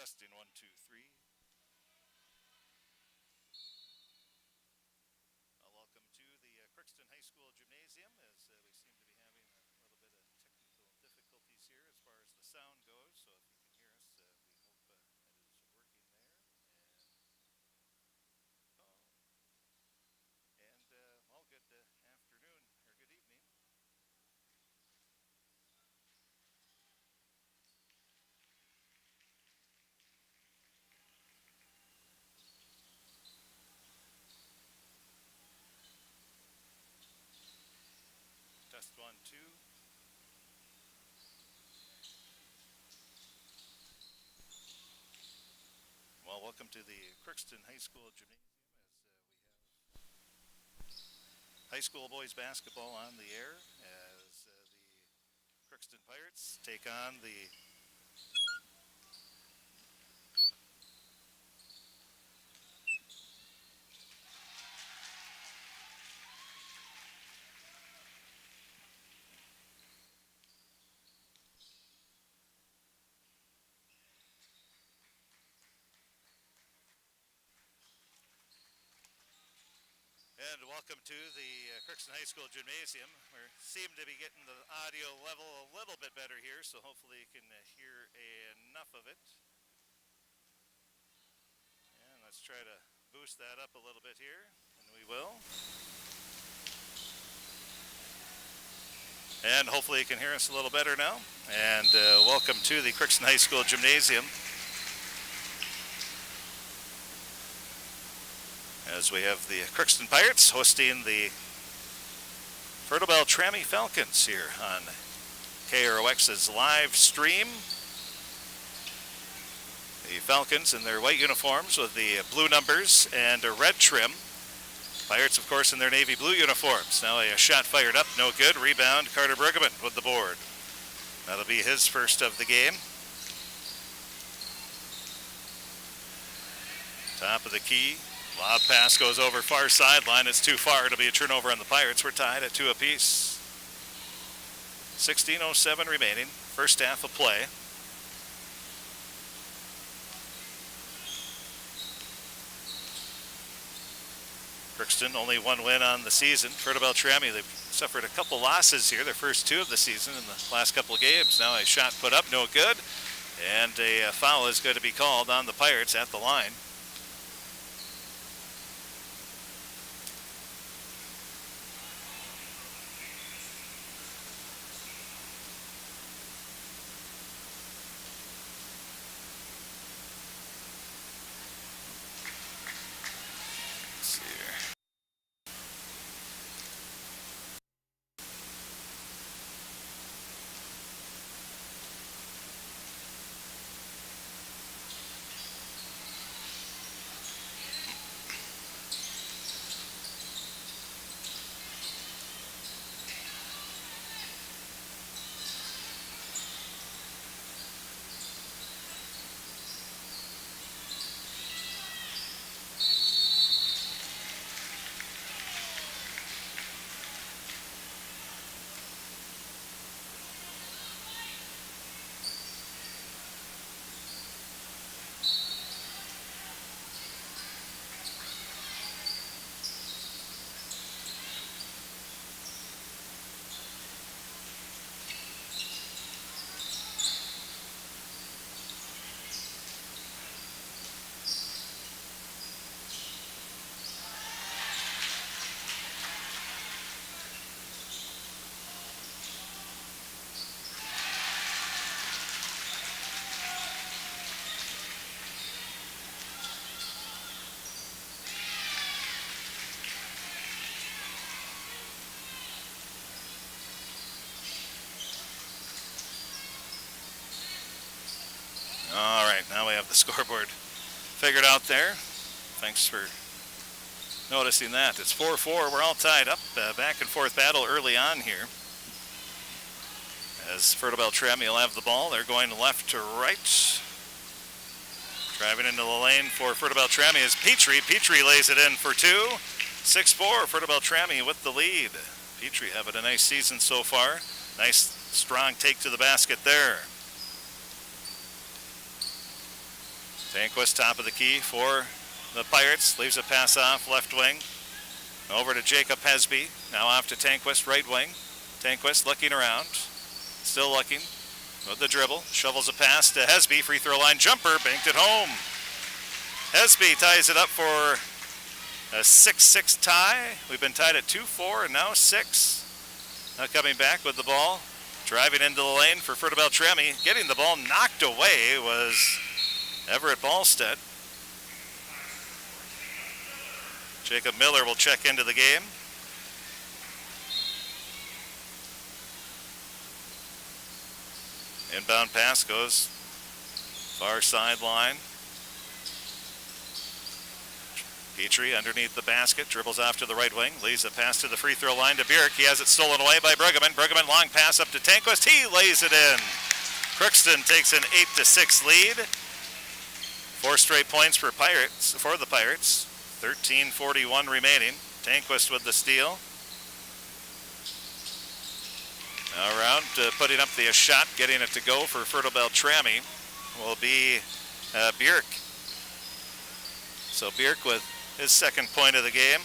Testing 1, 2, 3. Welcome to the Crookston High School Gymnasium as we seem to be having a little bit of technical difficulties here as far as the sound goes. So if you can hear us, we hope that is working there. Well, good afternoon or good evening. Test 1, 2. Well, welcome to the Crookston High School Gymnasium as we have high school boys basketball on the air as the Crookston Pirates take on the And welcome to the Crookston High School Gymnasium. We seem to be getting the audio level a little bit better here, so hopefully you can hear enough of it. And let's try to boost that up a little bit here, and we will. And hopefully you can hear us a little better now. And welcome to the Crookston High School Gymnasium, as we have the Crookston Pirates hosting the Fertile-Beltrami Falcons here on KROX's live stream. The Falcons in their white uniforms with the blue numbers and a red trim. Pirates, of course, in their navy blue uniforms. Now a shot fired up, no good. Rebound, Carter Bruggeman with the board. That'll be his first of the game. Top of the key. Lob pass goes over far sideline. It's too far. It'll be a turnover on the Pirates. We're tied at 2 apiece. 16:07 remaining. First half of play. Crookston only one win on the season. Fertile-Beltrami, they've suffered a couple losses here. Their first 2 of the season in the last couple of games. Now a shot put up, no good. And a foul is going to be called on the Pirates at the line. All right, now we have the scoreboard figured out there. Thanks for noticing that. It's 4-4. We're all tied up. Back and forth battle early on here. As Fertile-Beltrami will have the ball. They're going left to right. Driving into the lane for Fertile-Beltrami is Petrie. Petrie lays it in for 2. 6-4. Fertile-Beltrami with the lead. Petrie having a nice season so far. Nice strong take to the basket there. Tanquist top of the key for the Pirates. Leaves a pass off left wing. Over to Jacob Hesby. Now off to Tanquist right wing. Tanquist looking around. Still looking with the dribble. Shovels a pass to Hesby. Free throw line jumper. Banked it home. Hesby ties it up for a 6-6 tie. We've been tied at 2-4 and now 6. Now coming back with the ball. Driving into the lane for Fertile-Beltrami. Getting the ball knocked away was Everett Ballstead. Jacob Miller will check into the game. Inbound pass goes far sideline. Petrie underneath the basket, dribbles off to the right wing, leaves a pass to the free throw line to Bjerk. He has it stolen away by Bruggeman. Bruggeman long pass up to Tanquist. He lays it in. Crookston takes an 8-6 lead. 4 straight points for the Pirates. 13:41 remaining. Tanquist with the steal. Now around putting up the shot, getting it to go for Fertile-Beltrami will be Bjerk. So Bjerk with his second point of the game.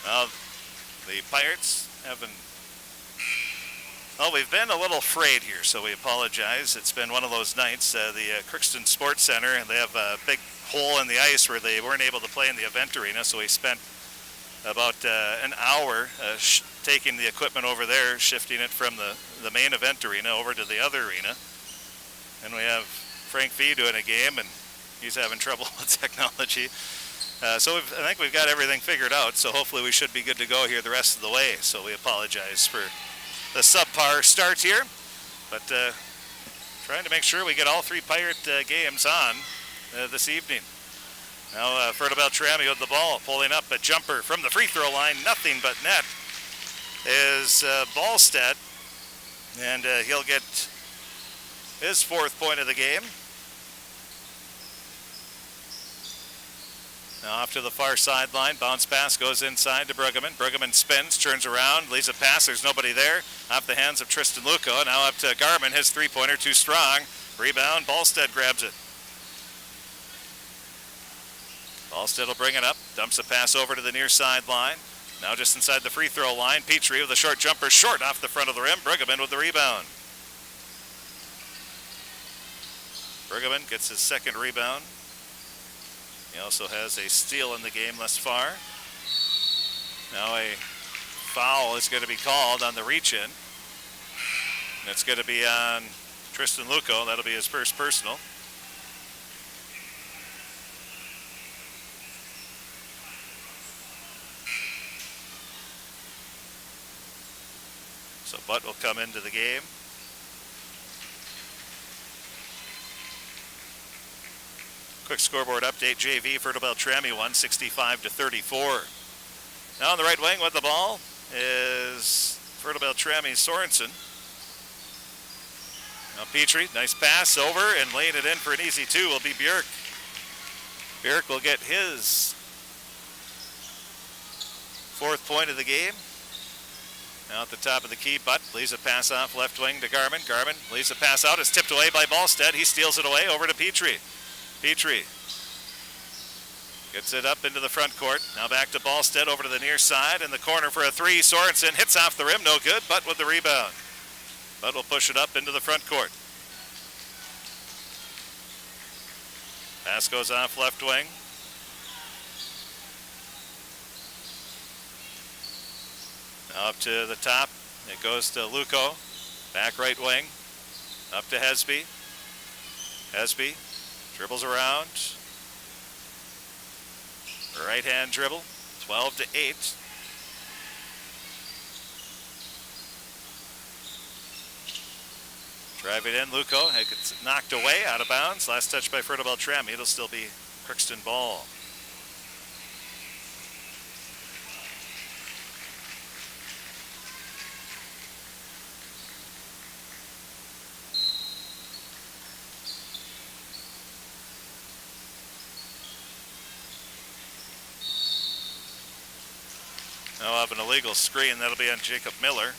Well, the Pirates haven't... Oh, we've been a little frayed here, so we apologize. It's been one of those nights. The Crookston Sports Center, and they have a big hole in the ice where they weren't able to play in the event arena, so we spent about an hour taking the equipment over there, shifting it from the main event arena over to the other arena. And we have Frank Fee doing a game, and he's having trouble with technology. So I think we've got everything figured out, so hopefully we should be good to go here the rest of the way. So we apologize for the subpar start here, but trying to make sure we get all 3 Pirate games on this evening. Now Fertile-Beltrami with the ball, pulling up a jumper from the free throw line, nothing but net, is Ballstead, and he'll get his 4th point of the game. Now off to the far sideline, bounce pass goes inside to Bruggeman. Bruggeman spins, turns around, leaves a pass, there's nobody there. Off the hands of Tristan Luco, now up to Garman, his 3-pointer too strong. Rebound, Ballstead grabs it. Ballstead will bring it up, dumps a pass over to the near sideline. Now just inside the free throw line, Petrie with a short jumper, short off the front of the rim. Bruggeman with the rebound. Bruggeman gets his 2nd rebound. He also has a steal in the game thus far. Now a foul is going to be called on the reach-in. And it's going to be on Tristan Luco. That'll be his first personal. So Butt will come into the game. Quick scoreboard update. JV Fertile-Beltrami won 65-34. Now on the right wing with the ball is Fertile-Beltrami Sorensen. Now Petrie, nice pass over, and laying it in for an easy 2 will be Bjerk. Bjerk will get his 4th point of the game. Now at the top of the key, Butt leaves a pass off left wing to Garman. Garman leaves a pass out. It's tipped away by Ballstead. He steals it away over to Petrie. Petrie gets it up into the front court. Now back to Ballstead over to the near side in the corner for a 3. Sorensen hits off the rim, no good. Butt with the rebound. Butt will push it up into the front court. Pass goes off left wing. Now up to the top. It goes to Luco. Back right wing. Up to Hesby. Hesby dribbles around. Right hand dribble. 12-8. Drive it in, Luco. It gets knocked away, out of bounds. Last touch by Fertile-Beltrami. It'll still be Crookston ball. Now we'll have an illegal screen. That'll be on Jacob Miller.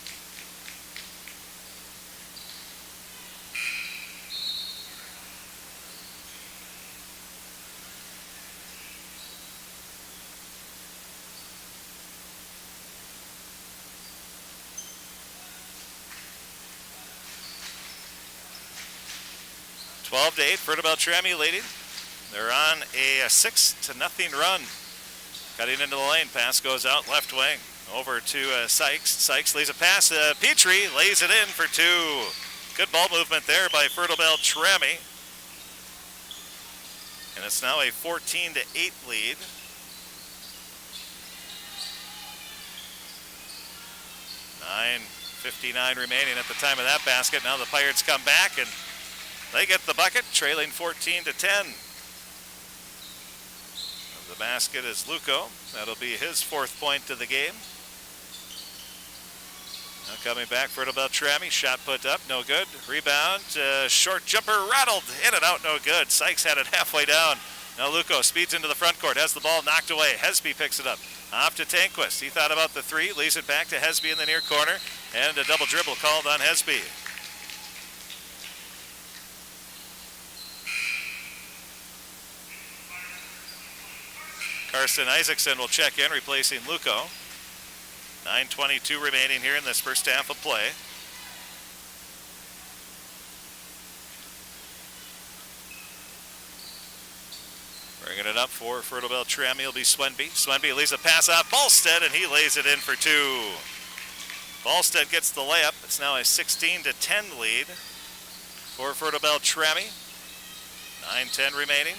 Twelve to 8, Fertile-Beltrami leading. They're on a 6-0 run. Cutting into the lane, pass goes out left wing. Over to Sykes. Sykes lays a pass. Petrie lays it in for 2. Good ball movement there by Fertile-Beltrami. And it's now a 14-8 lead. .59 remaining at the time of that basket. Now the Pirates come back and they get the bucket, trailing 14-10. The basket is Luco. That'll be his 4th point of the game. Now coming back, Fertile-Beltrami. Shot put up, no good. Rebound, short jumper rattled. In and out, no good. Sykes had it halfway down. Now Luco speeds into the front court, has the ball knocked away. Hesby picks it up. Off to Tanquist. He thought about the 3, leaves it back to Hesby in the near corner. And a double dribble called on Hesby. Carson Isaacson will check in, replacing Luco. 9:22 remaining here in this first half of play. Bringing it up for Fertile-Beltrami will be Swenby. Swenby leaves a pass off Ballstead, and he lays it in for 2. Ballstead gets the layup. It's now a 16-10 lead for Fertile-Beltrami. 9:10 remaining.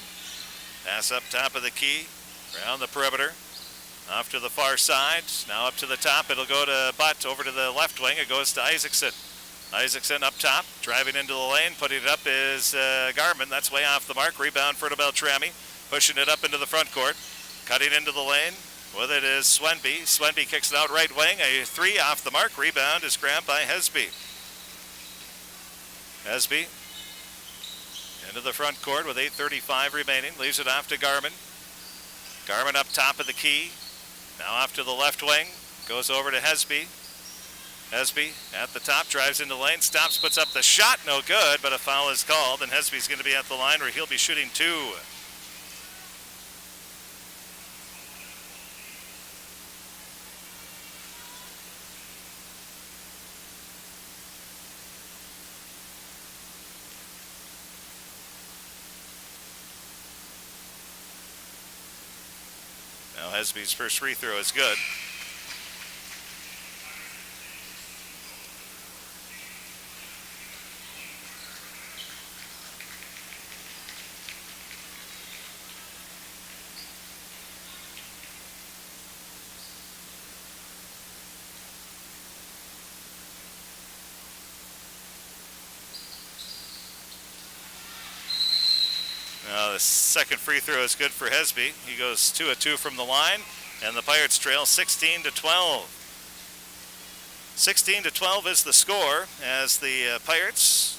Pass up top of the key. Around the perimeter, off to the far side, now up to the top. It'll go to Butt, over to the left wing. It goes to Isaacson. Isaacson up top, driving into the lane, putting it up is Garman. That's way off the mark. Rebound Fertile-Beltrami, pushing it up into the front court, cutting into the lane. With it is Swenby. Swenby kicks it out right wing. A 3 off the mark. Rebound is grabbed by Hesby. Hesby into the front court with 8:35 remaining. Leaves it off to Garman. Garman up top of the key. Now off to the left wing. Goes over to Hesby. Hesby at the top, drives into the lane, stops, puts up the shot. No good, but a foul is called, and Hesby's going to be at the line where he'll be shooting 2. Now Hesby's first free throw is good. The second free throw is good for Hesby. He goes 2 of 2 from the line, and the Pirates trail 16-12. 16-12 is the score as the Pirates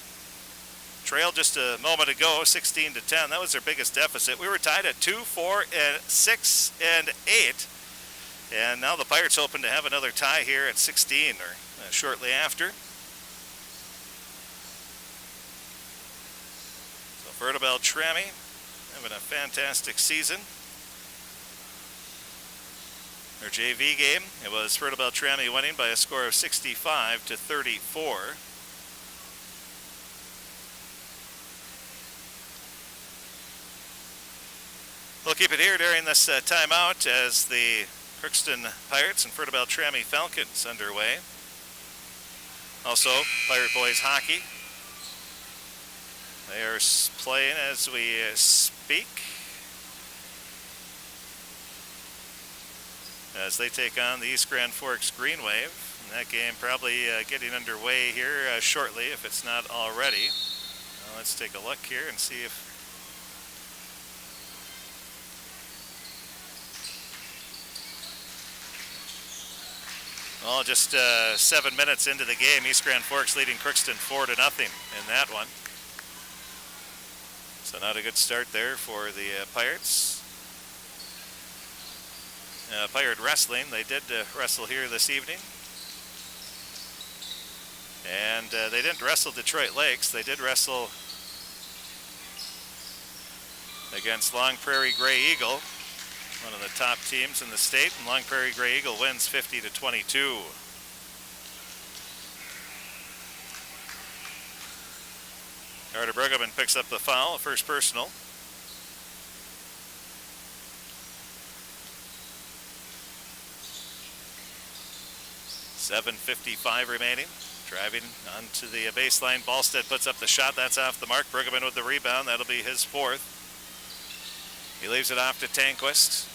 trailed just a moment ago, 16-10. That was their biggest deficit. We were tied at 2, 4, and 6, and 8. And now the Pirates hoping to have another tie here at 16 or shortly after. So Fertile-Beltrami having a fantastic season. Their JV game, it was Fertile-Beltrami winning by a score of 65-34. We'll keep it here during this timeout as the Crookston Pirates and Fertile-Beltrami Falcons underway. Also, Pirate Boys hockey. They are playing as we speak, as they take on the East Grand Forks Green Wave. And that game probably getting underway here shortly, if it's not already. Let's take a look here and see if just 7 minutes into the game, East Grand Forks leading Crookston 4-0 in that one. So not a good start there for the Pirates. Pirate Wrestling, they did wrestle here this evening. And they didn't wrestle Detroit Lakes. They did wrestle against Long Prairie Grey Eagle, one of the top teams in the state, and Long Prairie Grey Eagle wins 50-22. Carter Bruggeman picks up the foul, first personal. .7:55 remaining. Driving onto the baseline. Ballstead puts up the shot. That's off the mark. Bruggeman with the rebound. That'll be his fourth. He leaves it off to Tanquist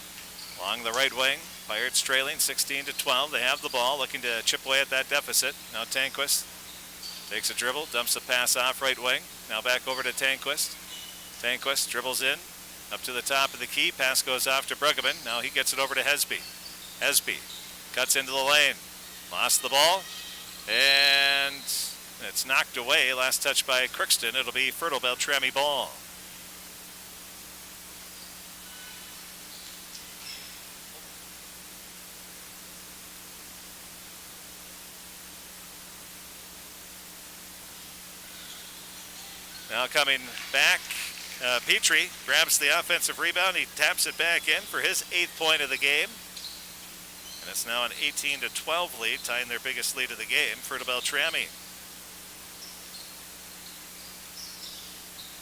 along the right wing. Pirates trailing 16-12. They have the ball, looking to chip away at that deficit. Now Tanquist takes a dribble, dumps a pass off right wing. Now back over to Tanquist. Tanquist dribbles in, up to the top of the key. Pass goes off to Bruggeman. Now he gets it over to Hesby. Hesby cuts into the lane. Lost the ball, and it's knocked away. Last touch by Crookston. It'll be Fertile-Beltrami ball. Now coming back, Petrie grabs the offensive rebound. He taps it back in for his 8th point of the game. And it's now an 18-12 lead, tying their biggest lead of the game. Fertile-Beltrami.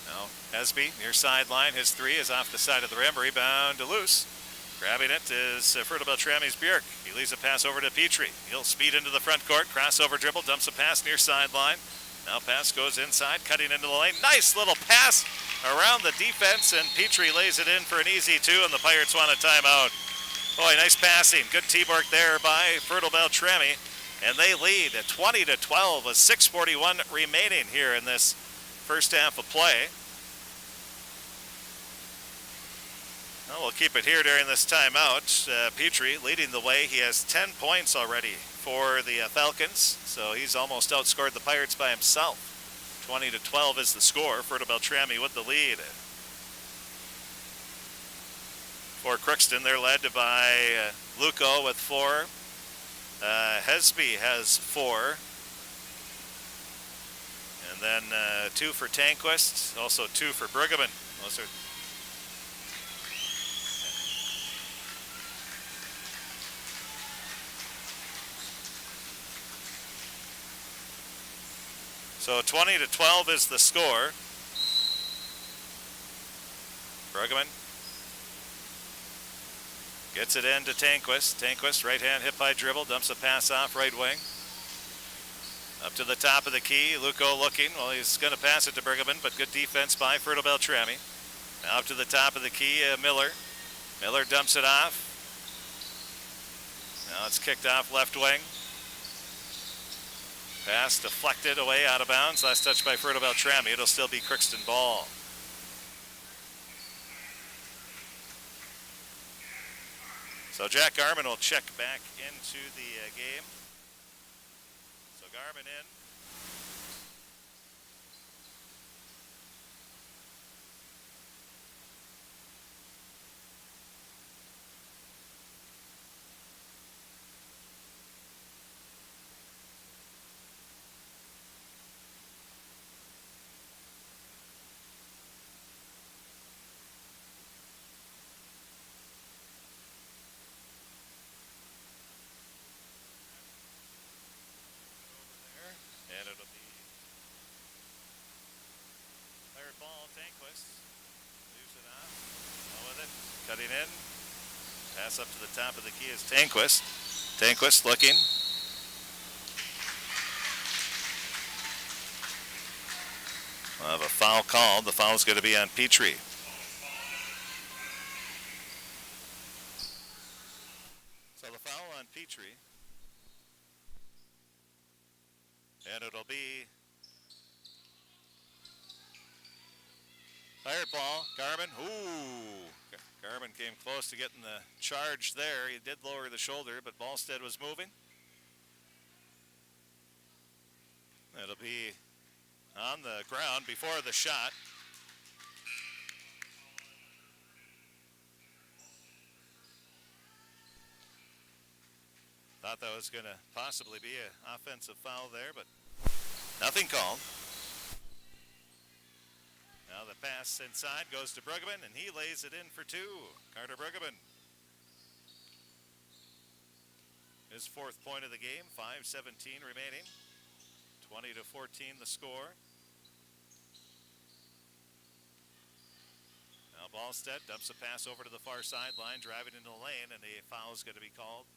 Now Hesby near sideline. His three is off the side of the rim. Rebound to loose. Grabbing it is Fertile-Beltrami's Bjork. He leaves a pass over to Petrie. He'll speed into the front court. Crossover dribble. Dumps a pass near sideline. Now pass goes inside, cutting into the lane. Nice little pass around the defense, and Petrie lays it in for an easy two, and the Pirates want a timeout. Boy, nice passing. Good teamwork there by Fertile-Beltrami, and they lead at 20-12 with 6:41 remaining here in this first half of play. Well, we'll keep it here during this timeout. Petrie leading the way. He has 10 points already for the Falcons, so he's almost outscored the Pirates by himself. 20-12 is the score. Fertile-Beltrami with the lead. For Crookston, they're led by Luco with 4. Hesby has 4. And then 2 for Tanquist, also 2 for Bruggeman. Those are So 20-12 is the score. Bruggeman gets it in to Tanquist. Tanquist, right hand hip high dribble, dumps a pass off right wing. Up to the top of the key. Luco looking. Well, he's going to pass it to Bruggeman, but good defense by Fertile-Beltrami. Now up to the top of the key, Miller. Miller dumps it off. Now it's kicked off left wing. Pass deflected away out of bounds. Last touch by Fertile-Beltrami. It'll still be Crookston ball. So Jack Garman will check back into the game. So Garman in. And it'll be Pirate ball. Tanquist leaves it off. With it. Cutting in. Pass up to the top of the key is Tanquist. Tanquist looking. We'll have a foul called. The foul's going to be on Petrie. So the foul on Petrie. And it'll be fired ball. Garman. Ooh. Garman came close to getting the charge there. He did lower the shoulder, but Ballstead was moving. It'll be on the ground before the shot. Thought that was going to possibly be an offensive foul there, but nothing called. Now the pass inside goes to Bruggeman, and he lays it in for two. Carter Bruggeman. His fourth point of the game, 5:17 remaining. 20-14 the score. Now Ballstead dumps a pass over to the far sideline, driving into the lane, and a foul is going to be called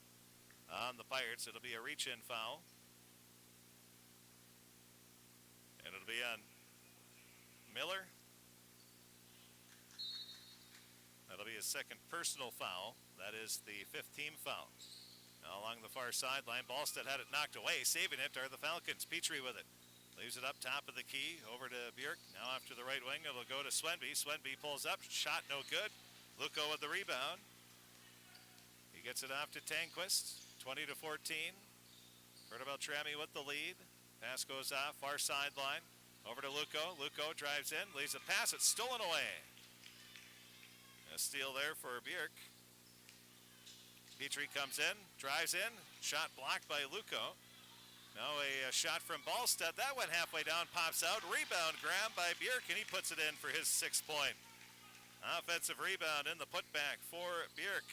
on the Pirates. It'll be a reach-in foul. And it'll be on Miller. That'll be his second personal foul. That is the 5th team foul. Now along the far sideline, Ballstead had it knocked away. Saving it are the Falcons. Petrie with it. Leaves it up top of the key, over to Bjork. Now after the right wing, it'll go to Swenby. Swenby pulls up, shot no good. Luco with the rebound. He gets it off to Tanquist, 20-14. Fertile-Beltrami with the lead. Pass goes off, far sideline, over to Luco. Luco drives in, leaves a pass, it's stolen away. A steal there for Bjork. Petrie comes in, drives in, shot blocked by Luco. Now a shot from Ballstead. That went halfway down, pops out. Rebound grab by Bjork, and he puts it in for his 6th point. Offensive rebound in the putback for Bjork.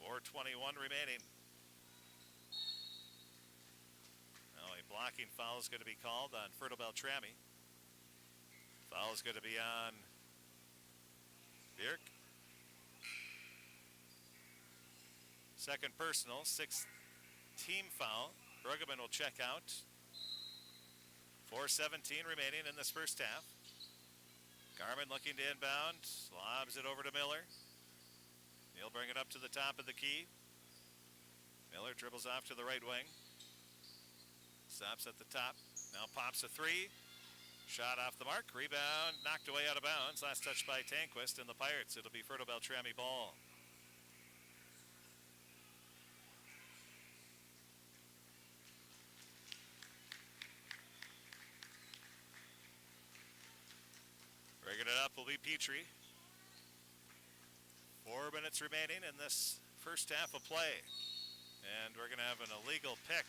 4:21 remaining. Now a blocking foul is going to be called on Fertile-Beltrami. Foul is going to be on Bjork. Second personal, 6th team foul. Bruggeman will check out. 4:17 remaining in this first half. Garman looking to inbound. Lobs it over to Miller. He'll bring it up to the top of the key. Miller dribbles off to the right wing. Stops at the top. Now pops a 3. Shot off the mark. Rebound knocked away out of bounds. Last touch by Tanquist and the Pirates. It'll be Fertile-Beltrami ball. Bringing it up will be Petrie. 4 minutes remaining in this first half of play. And we're going to have an illegal pick.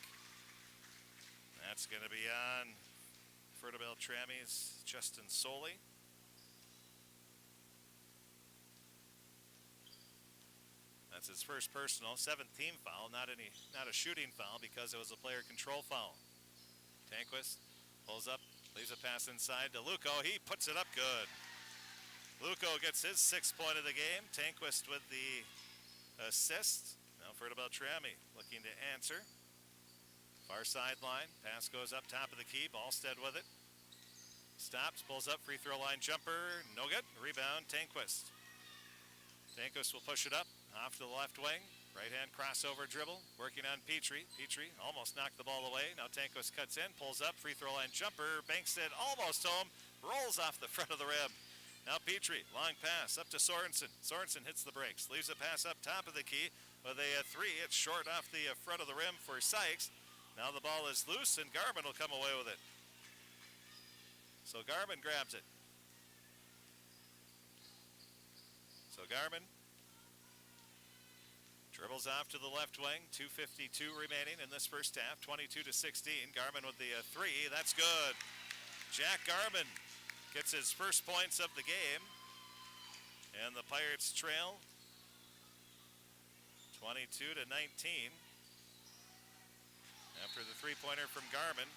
That's going to be on Fertile-Beltrami's Justin Soley. That's his first personal, 7th team foul, not a shooting foul because it was a player control foul. Tanquist pulls up, leaves a pass inside to Luco. He puts it up good. Luco gets his 6th point of the game. Tanquist with the assist. Now Fertile-Beltrami looking to answer. Far sideline, pass goes up top of the key. Ballstead with it. Stops, pulls up, free throw line jumper, no good. Rebound, Tanquist. Tanquist will push it up, off to the left wing. Right hand crossover dribble, working on Petrie. Petrie almost knocked the ball away. Now Tanquist cuts in, pulls up, free throw line jumper, banks it almost home, rolls off the front of the rim. Now Petrie, long pass up to Sorensen. Sorensen hits the brakes, leaves a pass up top of the key with a 3. It's short off the front of the rim for Sykes. Now the ball is loose and Garman will come away with it. So Garman grabs it. So Garman dribbles off to the left wing. 2:52 remaining in this first half. 22-16. Garman with the 3. That's good. Jack Garman gets his first points of the game. And the Pirates trail 22-19. After the 3-pointer from Garman.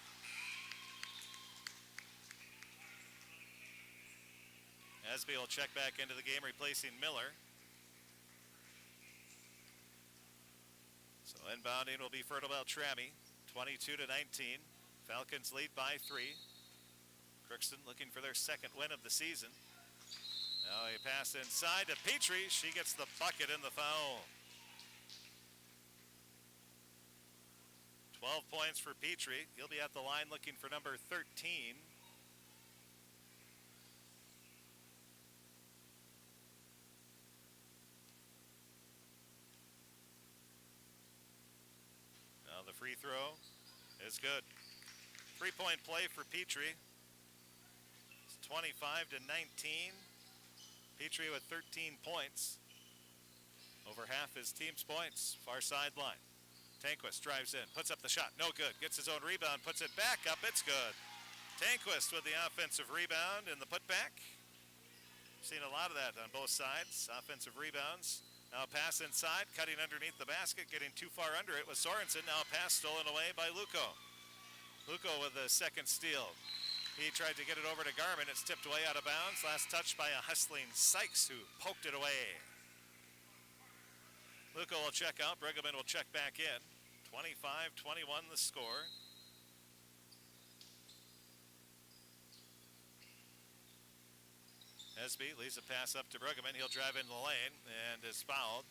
Esby will check back into the game, replacing Miller. Inbounding will be Fertile-Beltrami, 22-19. Falcons lead by 3. Crookston looking for their second win of the season. Now he pass inside to Petrie. She gets the bucket in the foul. 12 points for Petrie. He'll be at the line looking for number 13. Now the free throw is good. 3-point play for Petrie. It's 25-19. Petrie with 13 points. Over half his team's points. Far sideline. Tanquist drives in, puts up the shot. No good. Gets his own rebound, puts it back up. It's good. Tanquist with the offensive rebound and the putback. Seen a lot of that on both sides. Offensive rebounds. Now a pass inside, cutting underneath the basket, getting too far under it was Sorensen. Now a pass stolen away by Luco. Luco with the second steal. He tried to get it over to Garmin. It's tipped away out of bounds. Last touch by a hustling Sykes who poked it away. Luco will check out. Bruggeman will check back in. 25-21 the score. Hesby leaves a pass up to Bruggeman. He'll drive into the lane and is fouled.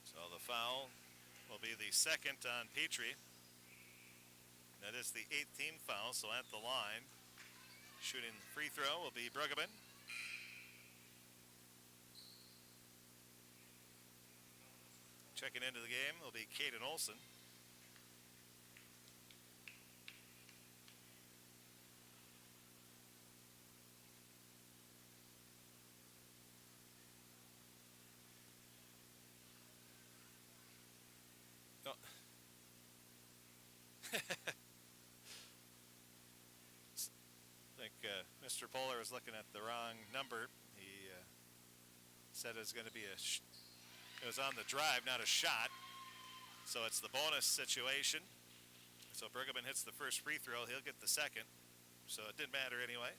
So the foul will be the second on Petrie. That is the 8th team foul, so at the line. Shooting the free throw will be Bruggeman. Checking into the game will be Caden Olsen. Oh. I think Mr. Polar was looking at the wrong number. He said it was going to be it was on the drive, not a shot. So it's the bonus situation. So Bruggeman hits the first free throw. He'll get the second. So it didn't matter anyway.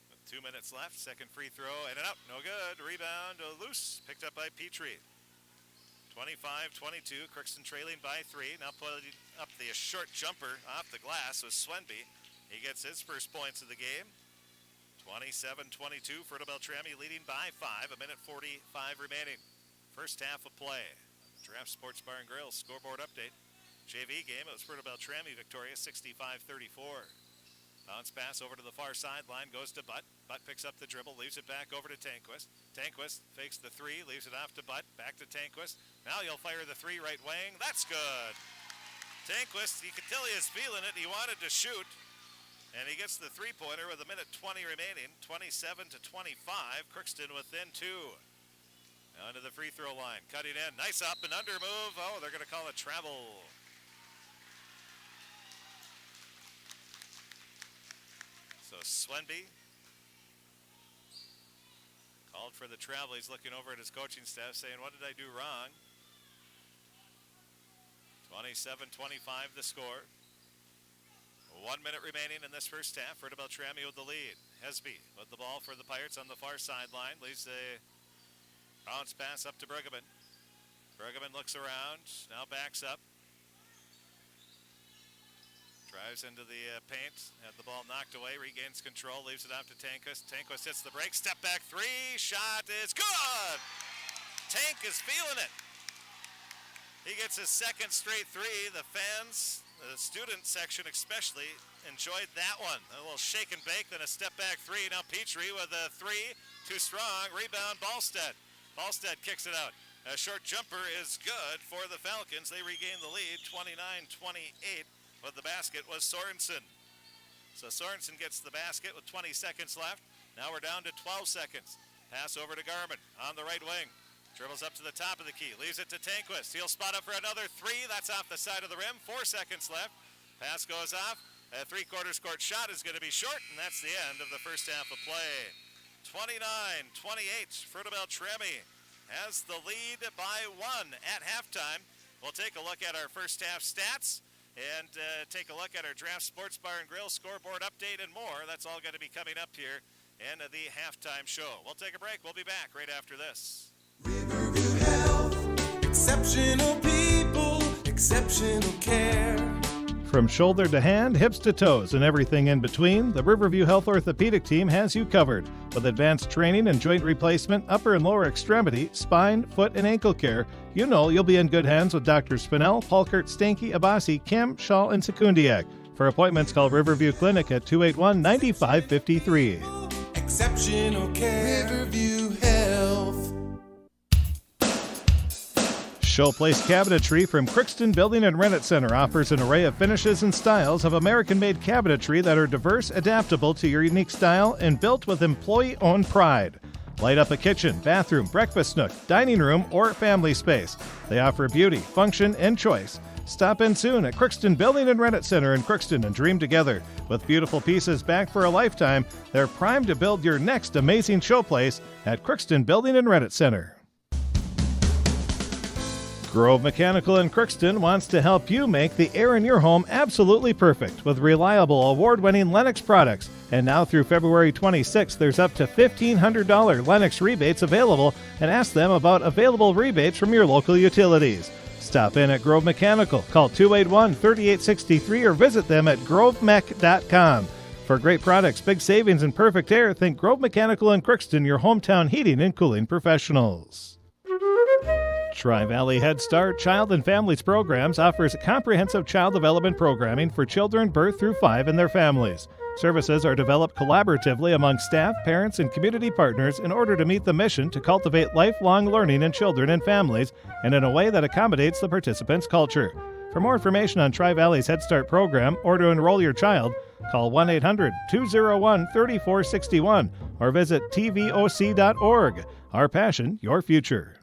With 2 minutes left, second free throw and an out. No good. Rebound loose. Picked up by Petrie. 25-22. Crookston trailing by 3. Now putting up the short jumper off the glass was Swenby. He gets his first points of the game. 27-22. Fertile-Beltrami leading by 5. 1:45 remaining. First half of play. Draft Sports Bar and Grill scoreboard update. JV game. It was Fertile-Beltrami victorious 65-34. Bounce pass over to the far sideline, goes to Butt. Butt picks up the dribble, leaves it back over to Tanquist. Tanquist fakes the 3, leaves it off to Butt, back to Tanquist. Now he'll fire the 3 right wing. That's good. Tanquist, you could tell he is feeling it. He wanted to shoot. And he gets the 3-pointer with 1:20 remaining. 27-25. Crookston within 2. Now to the free throw line. Cutting in. Nice up and under move. Oh, they're going to call it travel. So Swenby called for the travel. He's looking over at his coaching staff saying, what did I do wrong? 27-25 the score. 1 minute remaining in this first half. Fertile-Beltrami with the lead. Hesby with the ball for the Pirates on the far sideline. Leaves a bounce pass up to Bruggeman. Bruggeman looks around, now backs up. Drives into the paint, had the ball knocked away, regains control, leaves it off to Tanquist. Tanquist hits the break, step back 3, shot is good! Tank is feeling it. He gets his second straight 3. The fans, the student section especially, enjoyed that one. A little shake and bake, then a step back 3. Now Petrie with a 3, too strong, rebound Ballstead. Ballstead kicks it out. A short jumper is good for the Falcons. They regain the lead, 29-28. But the basket was Sorensen. So Sorensen gets the basket with 20 seconds left. Now we're down to 12 seconds. Pass over to Garmin on the right wing. Dribbles up to the top of the key. Leaves it to Tanquist. He'll spot up for another 3. That's off the side of the rim. 4 seconds left. Pass goes off. A 3/4 court shot is going to be short, and that's the end of the first half of play. 29-28. Fertile-Beltrami has the lead by 1 at halftime. We'll take a look at our first half stats and take a look at our Draft Sports Bar and Grill scoreboard update and more. That's all going to be coming up here in the halftime show. We'll take a break. We'll be back right after this. Riverview Health, exceptional people, exceptional care. From shoulder to hand, hips to toes, and everything in between, the Riverview Health Orthopedic Team has you covered. With advanced training and joint replacement, upper and lower extremity, spine, foot, and ankle care, you know you'll be in good hands with Drs. Spinell, Palkert, Stanky, Abasi, Kim, Shaw, and Sekundiak. For appointments, call Riverview Clinic at 281-9553. Exceptional care, Riverview Health. Showplace Cabinetry from Crookston Building and Rent Center offers an array of finishes and styles of American-made cabinetry that are diverse, adaptable to your unique style, and built with employee-owned pride. Light up a kitchen, bathroom, breakfast nook, dining room, or family space. They offer beauty, function, and choice. Stop in soon at Crookston Building and Rent Center in Crookston and dream together. With beautiful pieces backed for a lifetime, they're primed to build your next amazing showplace at Crookston Building and Rent Center. Grove Mechanical in Crookston wants to help you make the air in your home absolutely perfect with reliable, award-winning Lennox products. And now through February 26th, there's up to $1,500 Lennox rebates available, and ask them about available rebates from your local utilities. Stop in at Grove Mechanical. Call 281-3863 or visit them at grovemech.com. For great products, big savings, and perfect air, think Grove Mechanical in Crookston, your hometown heating and cooling professionals. Tri-Valley Head Start Child and Families Programs offers comprehensive child development programming for children birth through 5 and their families. Services are developed collaboratively among staff, parents, and community partners in order to meet the mission to cultivate lifelong learning in children and families and in a way that accommodates the participants' culture. For more information on Tri-Valley's Head Start program or to enroll your child, call 1-800-201-3461 or visit tvoc.org. Our passion, your future.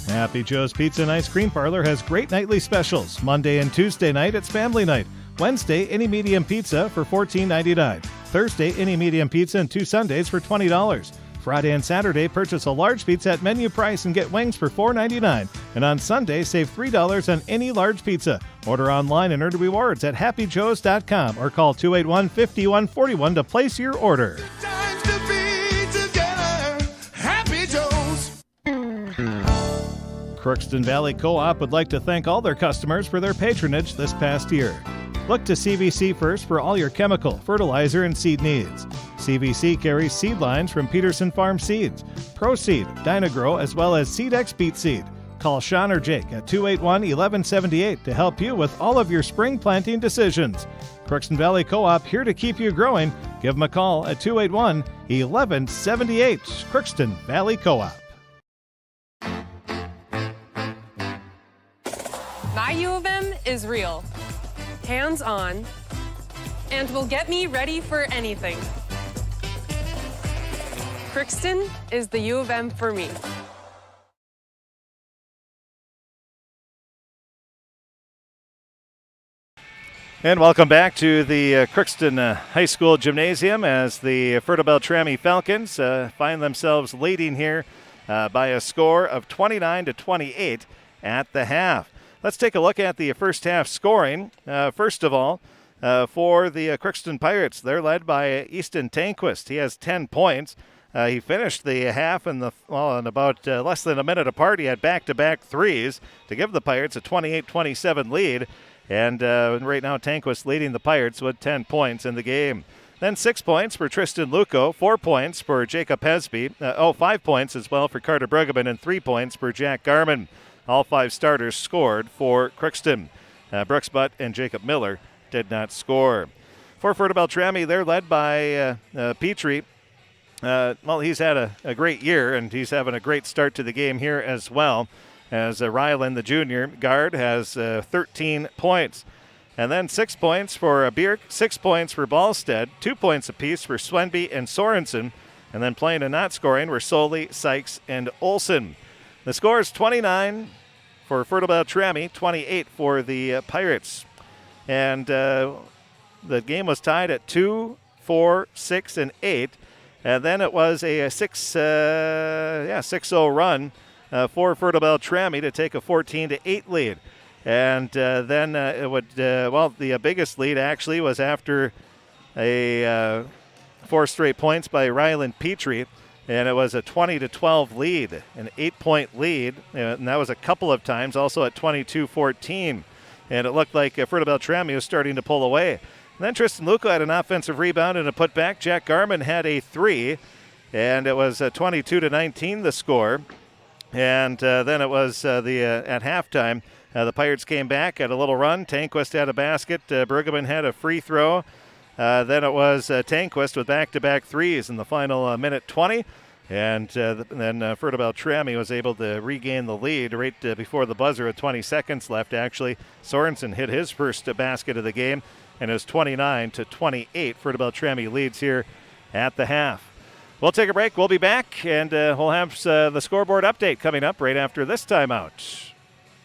Happy Joe's Pizza and Ice Cream Parlor has great nightly specials. Monday and Tuesday night, it's family night. Wednesday, any medium pizza for $14.99. Thursday, any medium pizza and 2 sundaes for $20. Friday and Saturday, purchase a large pizza at menu price and get wings for $4.99. And on Sunday, save $3 on any large pizza. Order online and earn rewards at happyjoes.com or call 281-5141 to place your order. Times to be together, Happy Joe's. Crookston Valley Co-op would like to thank all their customers for their patronage this past year. Look to CVC first for all your chemical, fertilizer, and seed needs. CVC carries seed lines from Peterson Farm Seeds, ProSeed, Dynagrow, as well as SeedX Beet Seed. Call Sean or Jake at 281-1178 to help you with all of your spring planting decisions. Crookston Valley Co-op, here to keep you growing. Give them a call at 281-1178. Crookston Valley Co-op. My U of M is real, hands-on, and will get me ready for anything. Crookston is the U of M for me. And welcome back to the Crookston High School Gymnasium as the Fertile-Beltrami Falcons find themselves leading here by a score of 29-28 at the half. Let's take a look at the first half scoring. First of all, for the Crookston Pirates, they're led by Easton Tanquist. He has 10 points. He finished the half in about less than a minute apart. He had back-to-back threes to give the Pirates a 28-27 lead. And right now, Tanquist leading the Pirates with 10 points in the game. Then 6 points for Tristan Luco, 4 points for Jacob Hesby, 5 points as well for Carter Brueggemann, and 3 points for Jack Garman. All 5 starters scored for Crookston. Brooks Butt and Jacob Miller did not score. For Fertile-Beltrami, they're led by Petrie. He's had a great year, and he's having a great start to the game here as well, as Ryland, the junior guard, has 13 points. And then 6 points for Bierk, 6 points for Ballstead, 2 points apiece for Swenby and Sorensen. And then playing and not scoring were Soley, Sykes, and Olson. The score is 29 for Fertile-Beltrami, 28 for the Pirates. And the game was tied at 2, 4, 6, and 8. And then it was a 6-0 run for Fertile-Beltrami to take a 14-8 lead. And then the biggest lead actually was after a 4 straight points by Ryland Petrie, and it was a 20-12 lead, an 8-point lead, and that was a couple of times, also at 22-14. And it looked like Fertile-Beltrami was starting to pull away. And then Tristan Luca had an offensive rebound and a putback. Jack Garman had a 3, and it was 22-19 the score. And then it was at halftime, the Pirates came back, had a little run. Tanquist had a basket. Bergman had a free throw. Then it was Tanquist with back-to-back threes in the final minute 20. And then Fertile-Beltrami was able to regain the lead right before the buzzer with 20 seconds left. Actually, Sorensen hit his first basket of the game, and it was 29-28. Fertile-Beltrami leads here at the half. We'll take a break. We'll be back, and we'll have the scoreboard update coming up right after this timeout.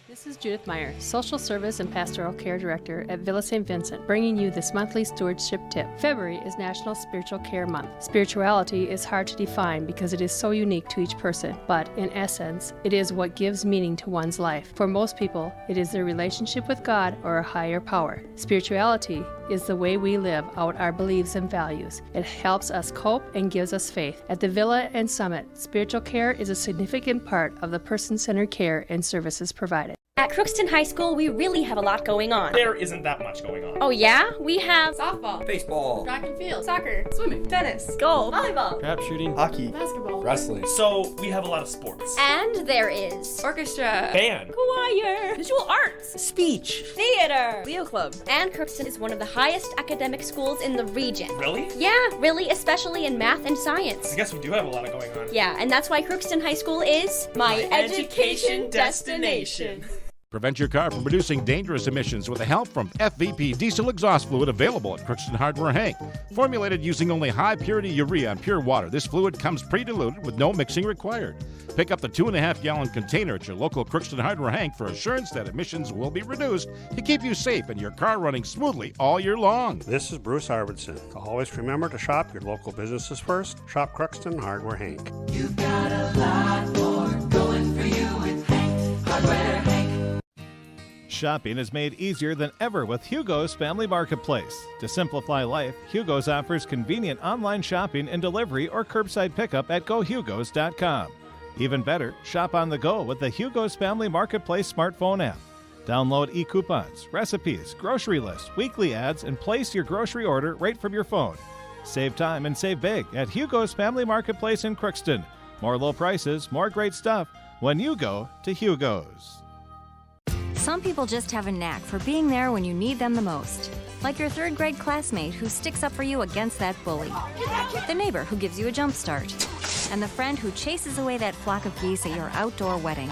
This is Judith Meyer, Social Service and Pastoral Care Director at Villa St. Vincent, bringing you this monthly stewardship tip. February is National Spiritual Care Month. Spirituality is hard to define because it is so unique to each person, but in essence, it is what gives meaning to one's life. For most people, it is their relationship with God or a higher power. Spirituality is the way we live out our beliefs and values. It helps us cope and gives us faith. At the Villa and Summit, spiritual care is a significant part of the person-centered care and services provided. At Crookston High School, we really have a lot going on. There isn't that much going on. Oh yeah? We have softball, baseball, track and field, soccer, swimming, tennis, golf, volleyball, trap shooting, hockey, basketball, wrestling. So we have a lot of sports. And there is orchestra, band, choir, visual arts, speech, theater, Leo Club. And Crookston is one of the highest academic schools in the region. Really? Yeah, really, especially in math and science. I guess we do have a lot going on. Yeah, and that's why Crookston High School is my education destination. Prevent your car from producing dangerous emissions with the help from FVP diesel exhaust fluid available at Crookston Hardware Hank. Formulated using only high-purity urea and pure water, this fluid comes pre-diluted with no mixing required. Pick up the 2.5-gallon container at your local Crookston Hardware Hank for assurance that emissions will be reduced to keep you safe and your car running smoothly all year long. This is Bruce Arvidsson. Always remember to shop your local businesses first. Shop Crookston Hardware Hank. You've got a lot more going for you with Hank Hardware Hank. Shopping is made easier than ever with Hugo's Family Marketplace. To simplify life, Hugo's offers convenient online shopping and delivery or curbside pickup at gohugos.com. Even better, shop on the go with the Hugo's Family Marketplace smartphone app. Download e-coupons, recipes, grocery lists, weekly ads, and place your grocery order right from your phone. Save time and save big at Hugo's Family Marketplace in Crookston. More low prices, more great stuff when you go to Hugo's. Some people just have a knack for being there when you need them the most. Like your third grade classmate who sticks up for you against that bully. The neighbor who gives you a jump start. And the friend who chases away that flock of geese at your outdoor wedding.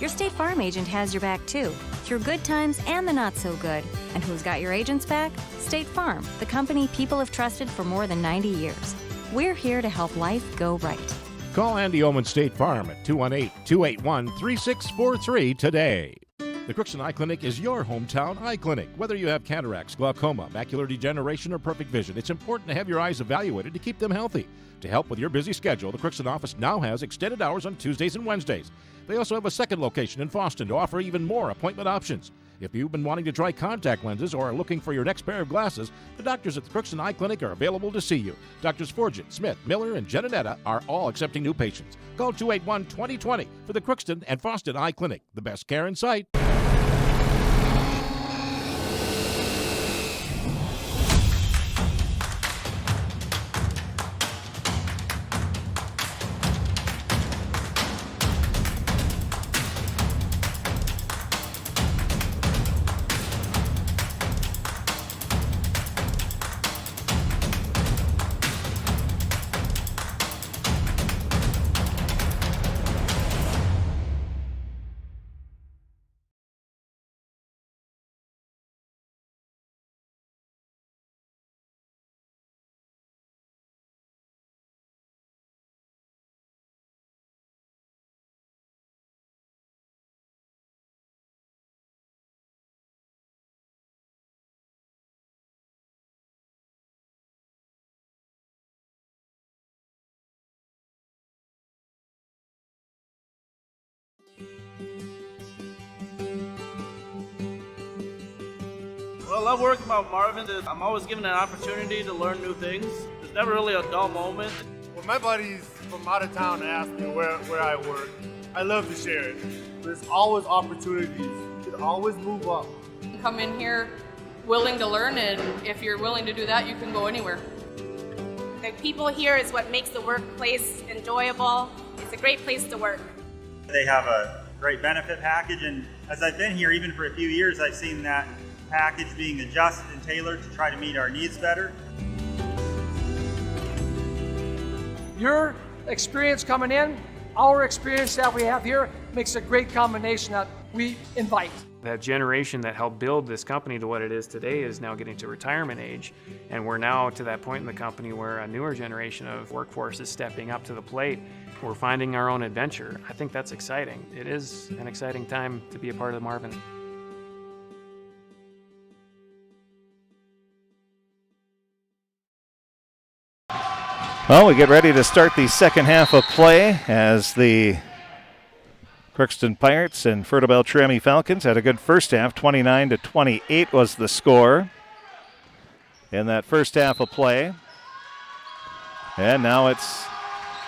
Your State Farm agent has your back too, through good times and the not so good. And who's got your agent's back? State Farm, the company people have trusted for more than 90 years. We're here to help life go right. Call Andy Oman State Farm at 218-281-3643 today. The Crookston Eye Clinic is your hometown eye clinic. Whether you have cataracts, glaucoma, macular degeneration, or perfect vision, it's important to have your eyes evaluated to keep them healthy. To help with your busy schedule, the Crookston office now has extended hours on Tuesdays and Wednesdays. They also have a second location in Boston to offer even more appointment options. If you've been wanting to try contact lenses or are looking for your next pair of glasses, the doctors at the Crookston Eye Clinic are available to see you. Doctors Forget, Smith, Miller, and Genanetta are all accepting new patients. Call 281-2020 for the Crookston and Boston Eye Clinic. The best care in sight. What I love working about Marvin is I'm always given an opportunity to learn new things. There's never really a dull moment. When my buddies from out of town ask me where I work, I love to share it. There's always opportunities. You can always move up. Come in here willing to learn, and if you're willing to do that, you can go anywhere. The people here is what makes the workplace enjoyable. It's a great place to work. They have a great benefit package, and as I've been here even for a few years, I've seen that package being adjusted and tailored to try to meet our needs better. Your experience coming in, our experience that we have here, makes a great combination that we invite. That generation that helped build this company to what it is today is now getting to retirement age, and we're now to that point in the company where a newer generation of workforce is stepping up to the plate. We're finding our own adventure. I think that's exciting. It is an exciting time to be a part of Marvin. Well, we get ready to start the second half of play as the Crookston Pirates and Fertile-Beltrami Falcons had a good first half. 29-28 was the score in that first half of play. And now it's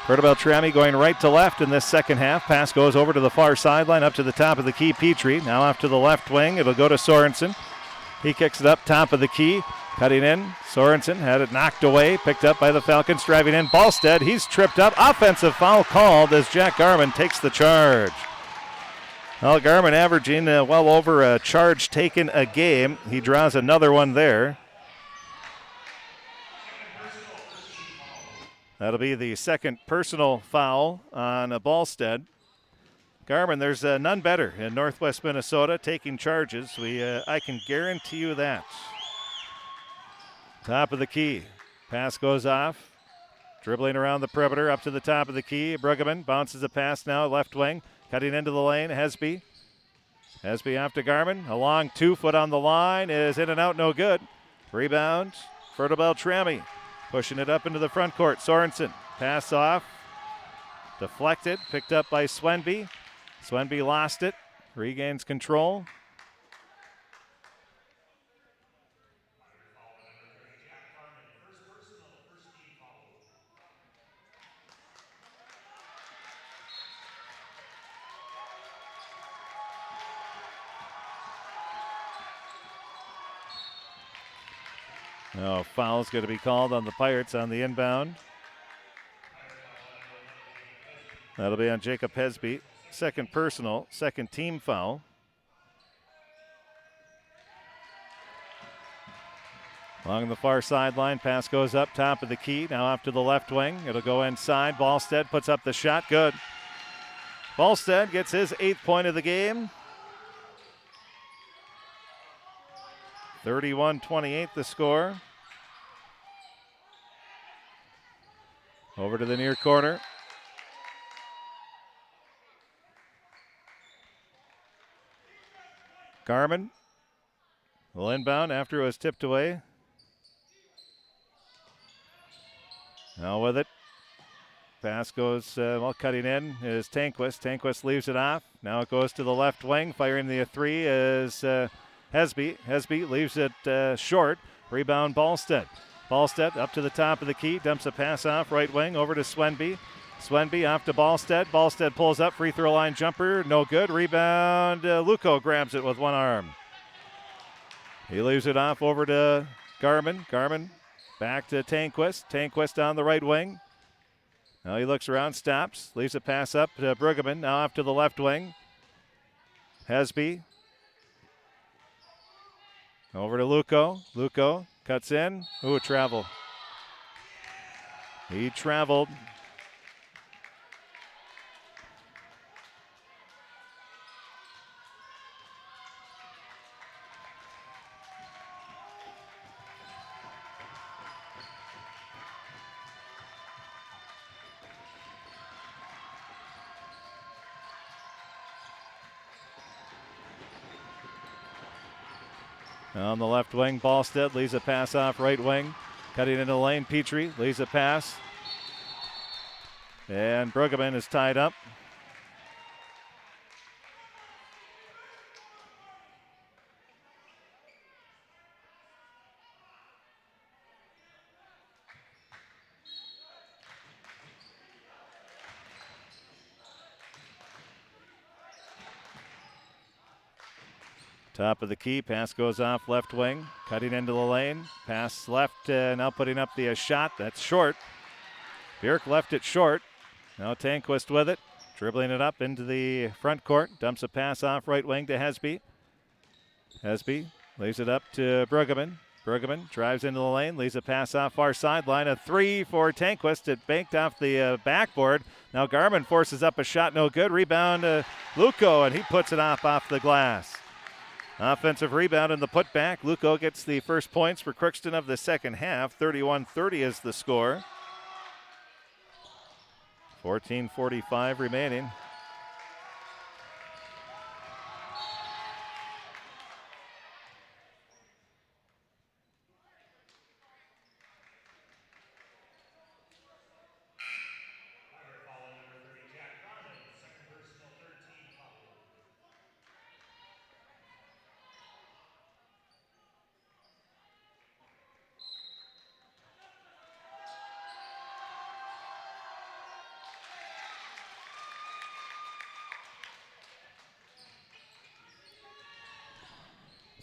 Fertile-Beltrami going right to left in this second half. Pass goes over to the far sideline, up to the top of the key. Petrie now off to the left wing. It'll go to Sorensen. He kicks it up top of the key. Cutting in, Sorensen had it knocked away, picked up by the Falcons, driving in. Ballstead, he's tripped up. Offensive foul called as Jack Garman takes the charge. Well, Garman averaging well over a charge taken a game. He draws another one there. That'll be the second personal foul on Ballstead. Garman, there's none better in Northwest Minnesota taking charges. I can guarantee you that. Top of the key. Pass goes off. Dribbling around the perimeter up to the top of the key. Bruggeman bounces a pass now, left wing. Cutting into the lane, Hesby. Hesby off to Garman. A long 2 foot on the line is in and out, no good. Rebound, Fertile-Beltrami. Pushing it up into the front court. Sorensen, pass off. Deflected, picked up by Swenby. Swenby lost it, regains control. No, foul's going to be called on the Pirates on the inbound. That'll be on Jacob Hesby. Second personal, second team foul. Along the far sideline, pass goes up top of the key. Now off to the left wing. It'll go inside. Ballstead puts up the shot. Good. Ballstead gets his 8th point of the game. 31-28 the score. Over to the near corner. Garman will inbound after it was tipped away. Now with it. Pass goes, cutting in is Tanquist. Tanquist leaves it off. Now it goes to the left wing. Firing the 3 is Hesby. Hesby leaves it short. Rebound Ballstead. Ballstead up to the top of the key. Dumps a pass off right wing over to Swenby. Swenby off to Ballstead. Ballstead pulls up. Free throw line jumper. No good. Rebound. Luco grabs it with one arm. He leaves it off over to Garman. Garman back to Tanquist. Tanquist on the right wing. Now he looks around, stops, leaves a pass up to Bruggeman. Now off to the left wing. Hesby. Over to Luco. Luco cuts in. Ooh, travel. He traveled. On the left wing, Ballstead leaves a pass off right wing. Cutting into the lane, Petrie leaves a pass. And Bruggeman is tied up. Top of the key, pass goes off left wing, cutting into the lane. Pass left, now putting up the shot. That's short. Bjork left it short. Now Tanquist with it, dribbling it up into the front court. Dumps a pass off right wing to Hesby. Hesby lays it up to Bruggeman. Bruggeman drives into the lane, leaves a pass off far sideline. A three for Tanquist. It banked off the backboard. Now Garman forces up a shot, no good. Rebound to Luco, and he puts it off the glass. Offensive rebound in the putback. Luco gets the first points for Crookston of the second half. 31-30 is the score. 14:45 remaining.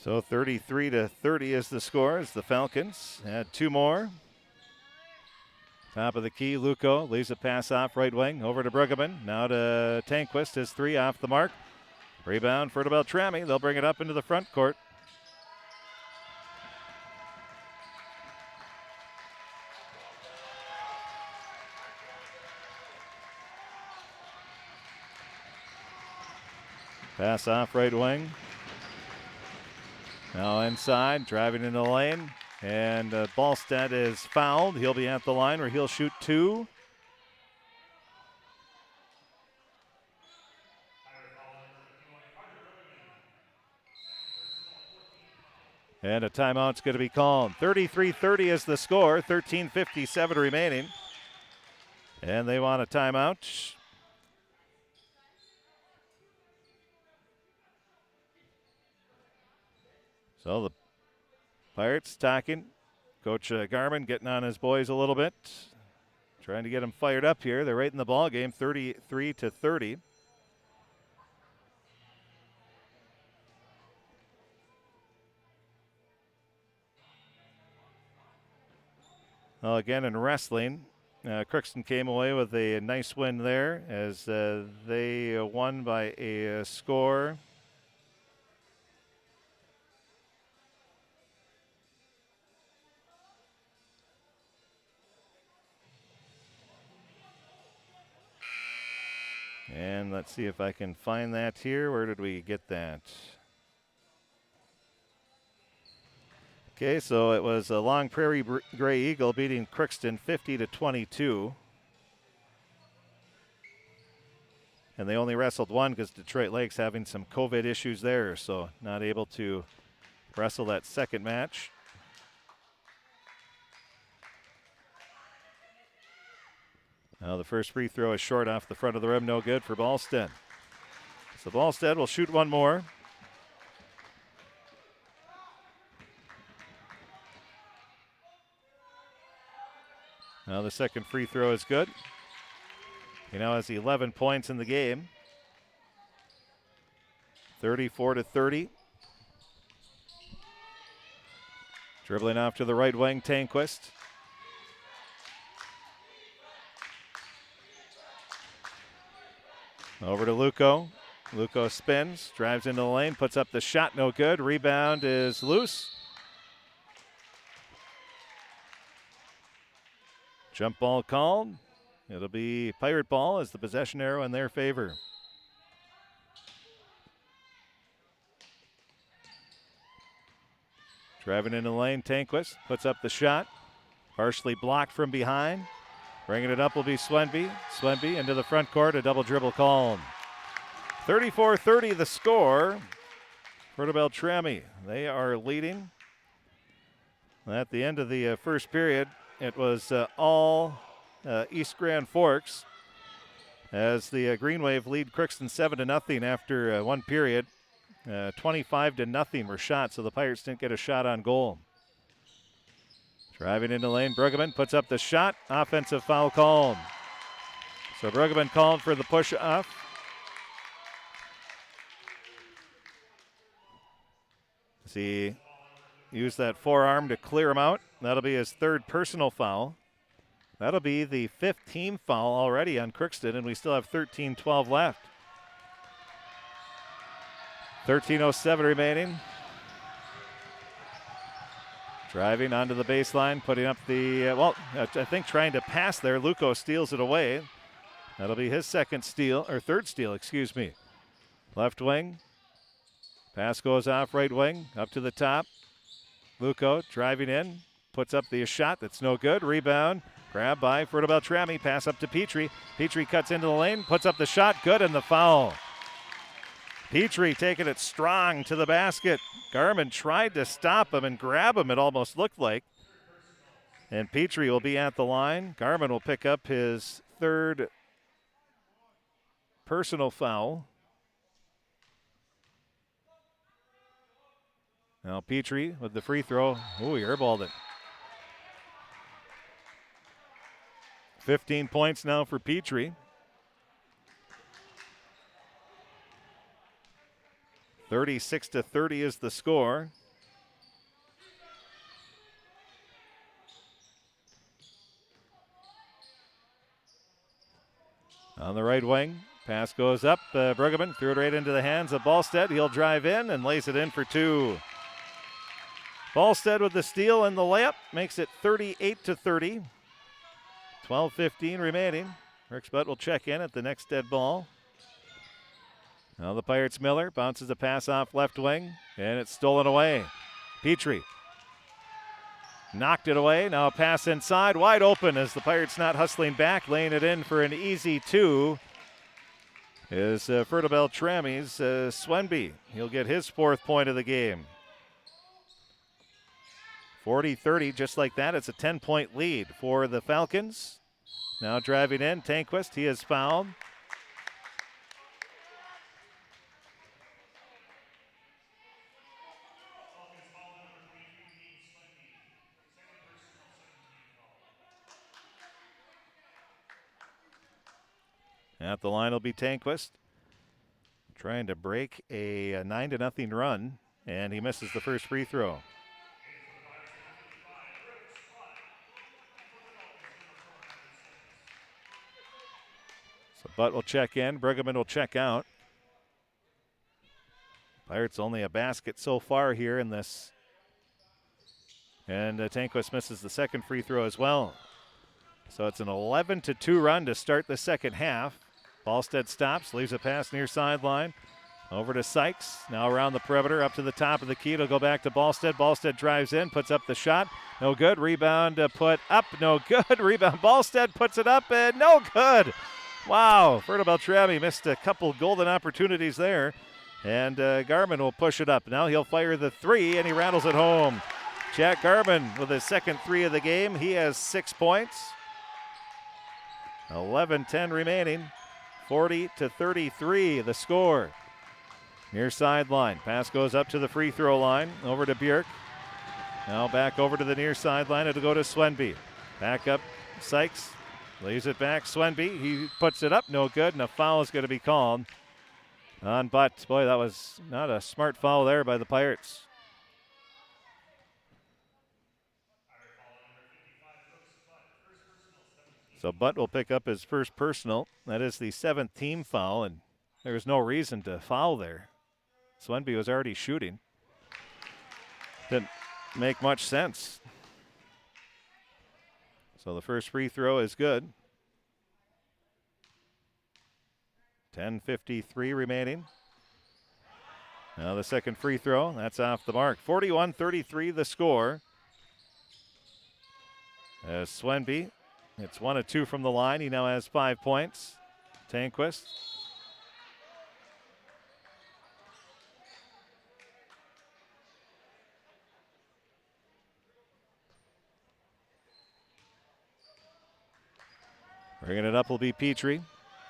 So 33-30 is the score as the Falcons had two more. Top of the key, Luco leaves a pass off right wing over to Bruggeman. Now to Tanquist, his three off the mark. Rebound for Fertile-Beltrami. They'll bring it up into the front court. Pass off right wing. Now inside, driving into the lane, and Ballstead is fouled. He'll be at the line where he'll shoot two. And a timeout's going to be called. 33-30 is the score, 13:57 remaining. And they want a timeout. So the Pirates talking. Coach Garman getting on his boys a little bit. Trying to get them fired up here. They're right in the ball game, 33-30. Well, again, in wrestling, Crookston came away with a nice win there as they won by a score. And let's see if I can find that here. Where did we get that? Okay, so it was a Long Prairie Grey Eagle beating Crookston 50-22. And they only wrestled one because Detroit Lake's having some COVID issues there, so not able to wrestle that second match. Now the first free throw is short off the front of the rim, no good for Ballstead. So Ballstead will shoot one more. Now the second free throw is good. He now has 11 points in the game. 34-30. Dribbling off to the right wing, Tanquist. Over to Luco. Luco spins, drives into the lane, puts up the shot, no good. Rebound is loose. Jump ball called. It'll be Pirate ball as the possession arrow in their favor. Driving into the lane, Tanquist puts up the shot. Partially blocked from behind. Bringing it up will be Swenby. Swenby into the front court, a double dribble called. 34-30 the score. Fertile-Beltrami, they are leading. At the end of the first period, it was all East Grand Forks as the Green Wave lead Crookston 7-0 after one period. 25-0 were shot, so the Pirates didn't get a shot on goal. Driving into the lane, Bruggeman puts up the shot. Offensive foul called. So Bruggeman called for the push off. As he used that forearm to clear him out. That'll be his third personal foul. That'll be the 5th team foul already on Crookston, and we still have 13-12 left. 13:07 remaining. Driving onto the baseline, putting up the, I think trying to pass there. Luco steals it away. That'll be his third steal, excuse me. Left wing. Pass goes off right wing, up to the top. Luco driving in, puts up the shot that's no good. Rebound, grab by Fertile-Beltrami, pass up to Petrie. Petrie cuts into the lane, puts up the shot, good, and the foul. Petrie taking it strong to the basket. Garman tried to stop him and grab him, it almost looked like. And Petrie will be at the line. Garman will pick up his third personal foul. Now Petrie with the free throw. Ooh, he airballed it. 15 points now for Petrie. 36-30 is the score. On the right wing, pass goes up. Bruggeman threw it right into the hands of Ballstead. He'll drive in and lays it in for 2. Ballstead with the steal and the layup makes it 38-30. 12:15 remaining. Rick Sputt will check in at the next dead ball. Now the Pirates Miller bounces the pass off left wing, and it's stolen away. Petrie knocked it away. Now a pass inside, wide open as the Pirates not hustling back, laying it in for an easy 2. Is Fertile-Beltrami's Swenby. He'll get his 4th point of the game. 40-30, just like that. It's a 10-point lead for the Falcons. Now driving in, Tanquist. He is fouled. At the line will be Tanquist. Trying to break a 9-0 run, and he misses the first free throw. So Butt will check in, Bruggeman will check out. Pirates only a basket so far here in this. And Tanquist misses the second free throw as well. So it's an 11-2 run to start the second half. Ballstead stops, leaves a pass near sideline. Over to Sykes, now around the perimeter, up to the top of the key. It'll go back to Ballstead. Ballstead drives in, puts up the shot. No good. Rebound put up, no good. Rebound, Ballstead puts it up, and no good. Wow, Fertile-Beltrami missed a couple golden opportunities there. And Garman will push it up. Now he'll fire the 3, and he rattles it home. Jack Garman with his second 3 of the game. He has 6 points. 11-10 remaining. 40-33 the score. Near sideline. Pass goes up to the free throw line. Over to Bjork. Now back over to the near sideline. It'll go to Swenby. Back up Sykes. Lays it back. Swenby. He puts it up. No good. And a foul is going to be called on Butt. Boy, that was not a smart foul there by the Pirates. So Butt will pick up his first personal. That is the 7th team foul, and there was no reason to foul there. Swenby was already shooting. Didn't make much sense. So the first free throw is good. 10:53 remaining. Now the second free throw, that's off the mark. 41-33 the score. As Swenby, it's 1 of 2 from the line. He now has 5 points. Tanquist. Bringing it up will be Petrie.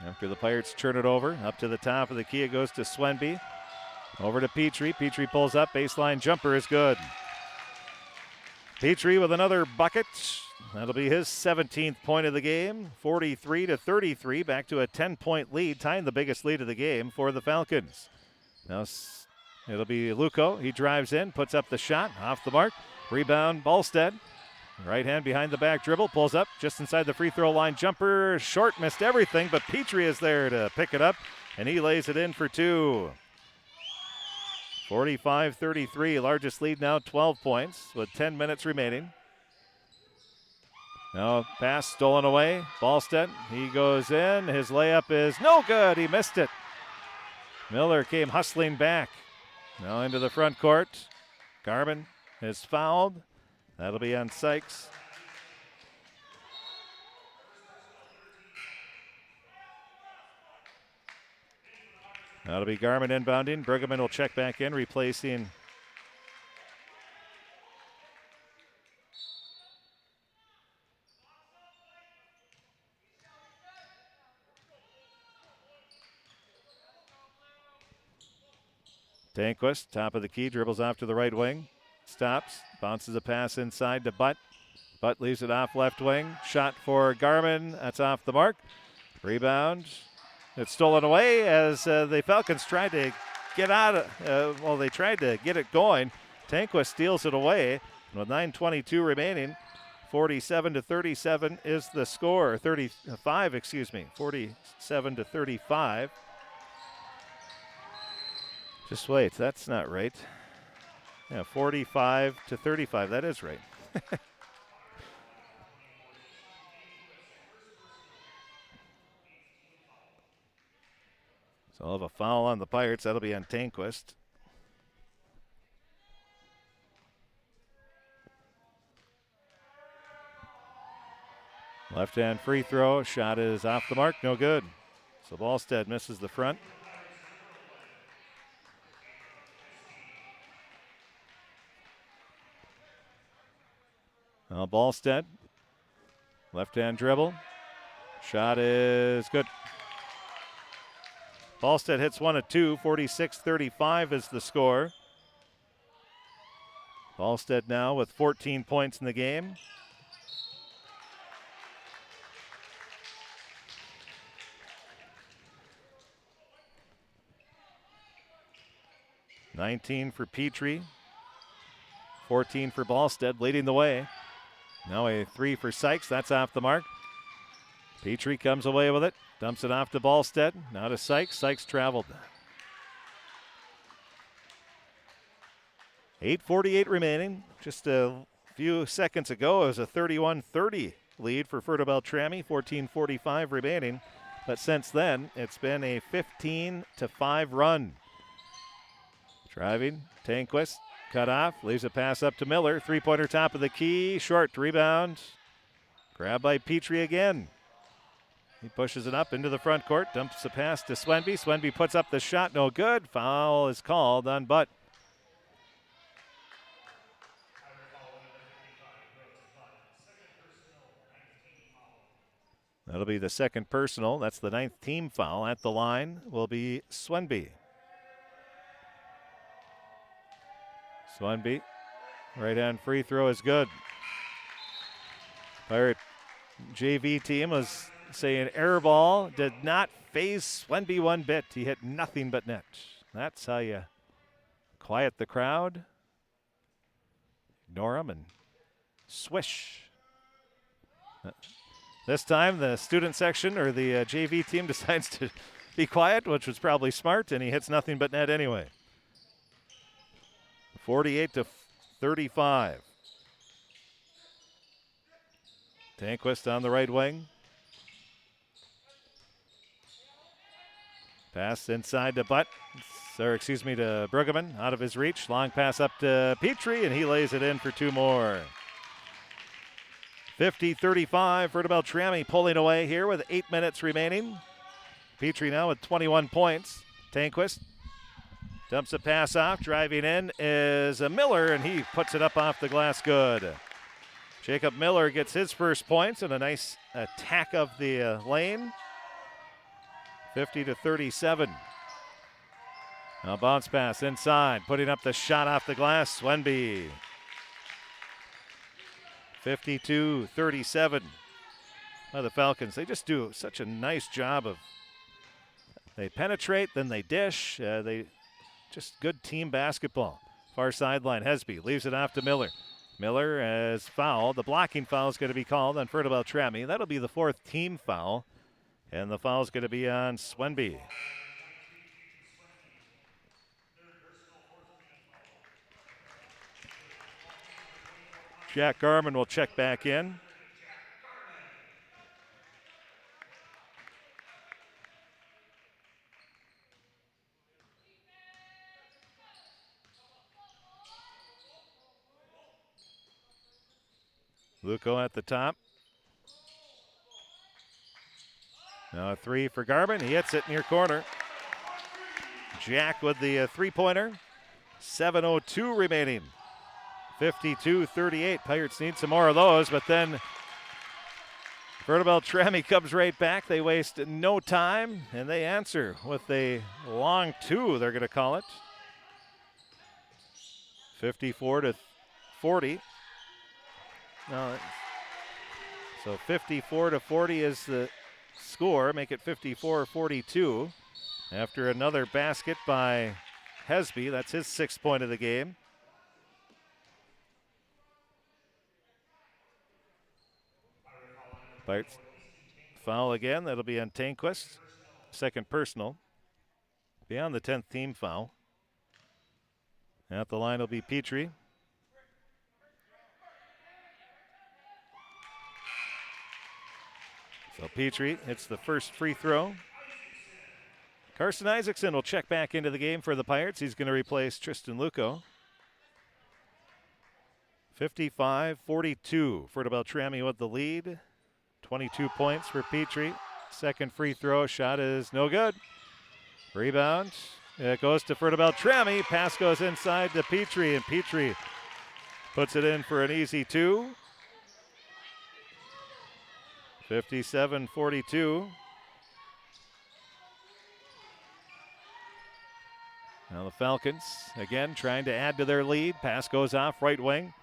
After the Pirates turn it over, up to the top of the key, it goes to Swenby. Over to Petrie. Petrie pulls up. Baseline jumper is good. Petrie with another bucket. That'll be his 17th point of the game. 43-33, back to a 10-point lead, tying the biggest lead of the game for the Falcons. Now It'll be Luco. He drives in, puts up the shot, off the mark. Rebound, Ballstead. Right hand behind the back dribble, pulls up just inside the free throw line. Jumper, short, missed everything, but Petrie is there to pick it up, and he lays it in for two. 45-33, largest lead now, 12 points with 10 minutes remaining. Now pass stolen away. Ballstead, he goes in. His layup is no good. He missed it. Miller came hustling back. Now into the front court. Garvin is fouled. That'll be on Sykes. That'll be Garmin inbounding. Bruggeman will check back in, replacing Tanquist, top of the key, dribbles off to the right wing. Stops, bounces a pass inside to Butt. Butt leaves it off left wing. Shot for Garmin, that's off the mark. Rebound. It's stolen away as the Falcons tried to get out of, they tried to get it going. Tanquist steals it away. With 9:22 remaining, 47-37 is the score. 47-35. Just wait, that's not right. Yeah, 45-35, that is right. So I'll have a foul on the Pirates. That'll be on Tanquist. Left-hand free throw. Shot is off the mark. No good. So Ballstead misses the front. Now Ballstead. Left-hand dribble. Shot is good. Ballstead hits one of two. 46-35 is the score. Ballstead now with 14 points in the game. $19 for Petrie. 14 for Ballstead, leading the way. Now a three for Sykes. That's off the mark. Petrie comes away with it. Dumps it off to Ballstead. Now to Sykes. Sykes traveled. 8:48 remaining. Just a few seconds ago, it was a 31-30 lead for Fertile-Beltrami. 14:45 remaining. But since then, it's been a 15-5 run. Driving, Tanquist, cut off, leaves a pass up to Miller. Three-pointer top of the key, short rebound. Grabbed by Petrie again. He pushes it up into the front court, dumps the pass to Swenby. Swenby puts up the shot, no good. Foul is called on Butt. That'll be the second personal. That's the 9th team foul. At the line will be Swenby. Swenby, right-hand free throw is good. Pirate JV team was saying air ball, did not phase Swenby one bit. He hit nothing but net. That's how you quiet the crowd, ignore them, and swish. This time the student section or the JV team decides to be quiet, which was probably smart, and he hits nothing but net anyway. 48-35. Tanquist on the right wing. Pass inside to Butt, to Bruggeman, out of his reach. Long pass up to Petrie, and he lays it in for two more. 50-35, Fertile-Beltrami pulling away here with 8 minutes remaining. Petrie now with 21 points. Tanquist dumps a pass off. Driving in is a Miller, and he puts it up off the glass good. Jacob Miller gets his first points and a nice attack of the lane. 50-37. Now bounce pass inside, putting up the shot off the glass. Swenby. 52-37. Well, the Falcons, they just do such a nice job of, they penetrate, then they dish. They just good team basketball. Far sideline, Hesby leaves it off to Miller. Miller as foul. The blocking foul is going to be called on Fertile-Beltrami. That'll be the 4th team foul. And the foul is going to be on Swenby. Jack Garman will check back in. Luco at the top. Now a 3 for Garman. He hits it near corner. Jack with the three-pointer. 7:02 remaining. 52-38. Pirates need some more of those, but then Fertile-Beltrami comes right back. They waste no time, and they answer with a long 2, they're going to call it. 54-40. No, so 54-40 is the score. Make it 54-42 after another basket by Hesby. That's his 6th point of the game. Pirates foul again. That'll be on Tankquist. 2nd personal. Beyond the 10th team foul. At the line will be Petrie. So Petrie hits the first free throw. Carson Isaacson will check back into the game for the Pirates. He's going to replace Tristan Luco. 55-42. Fertile-Beltrami with the lead. 22 points for Petrie. 2nd free throw shot is no good. Rebound. It goes to Fertile-Beltrami. Pass goes inside to Petrie, and Petrie puts it in for an easy 2. 57-42. Now the Falcons again trying to add to their lead. Pass goes off right wing.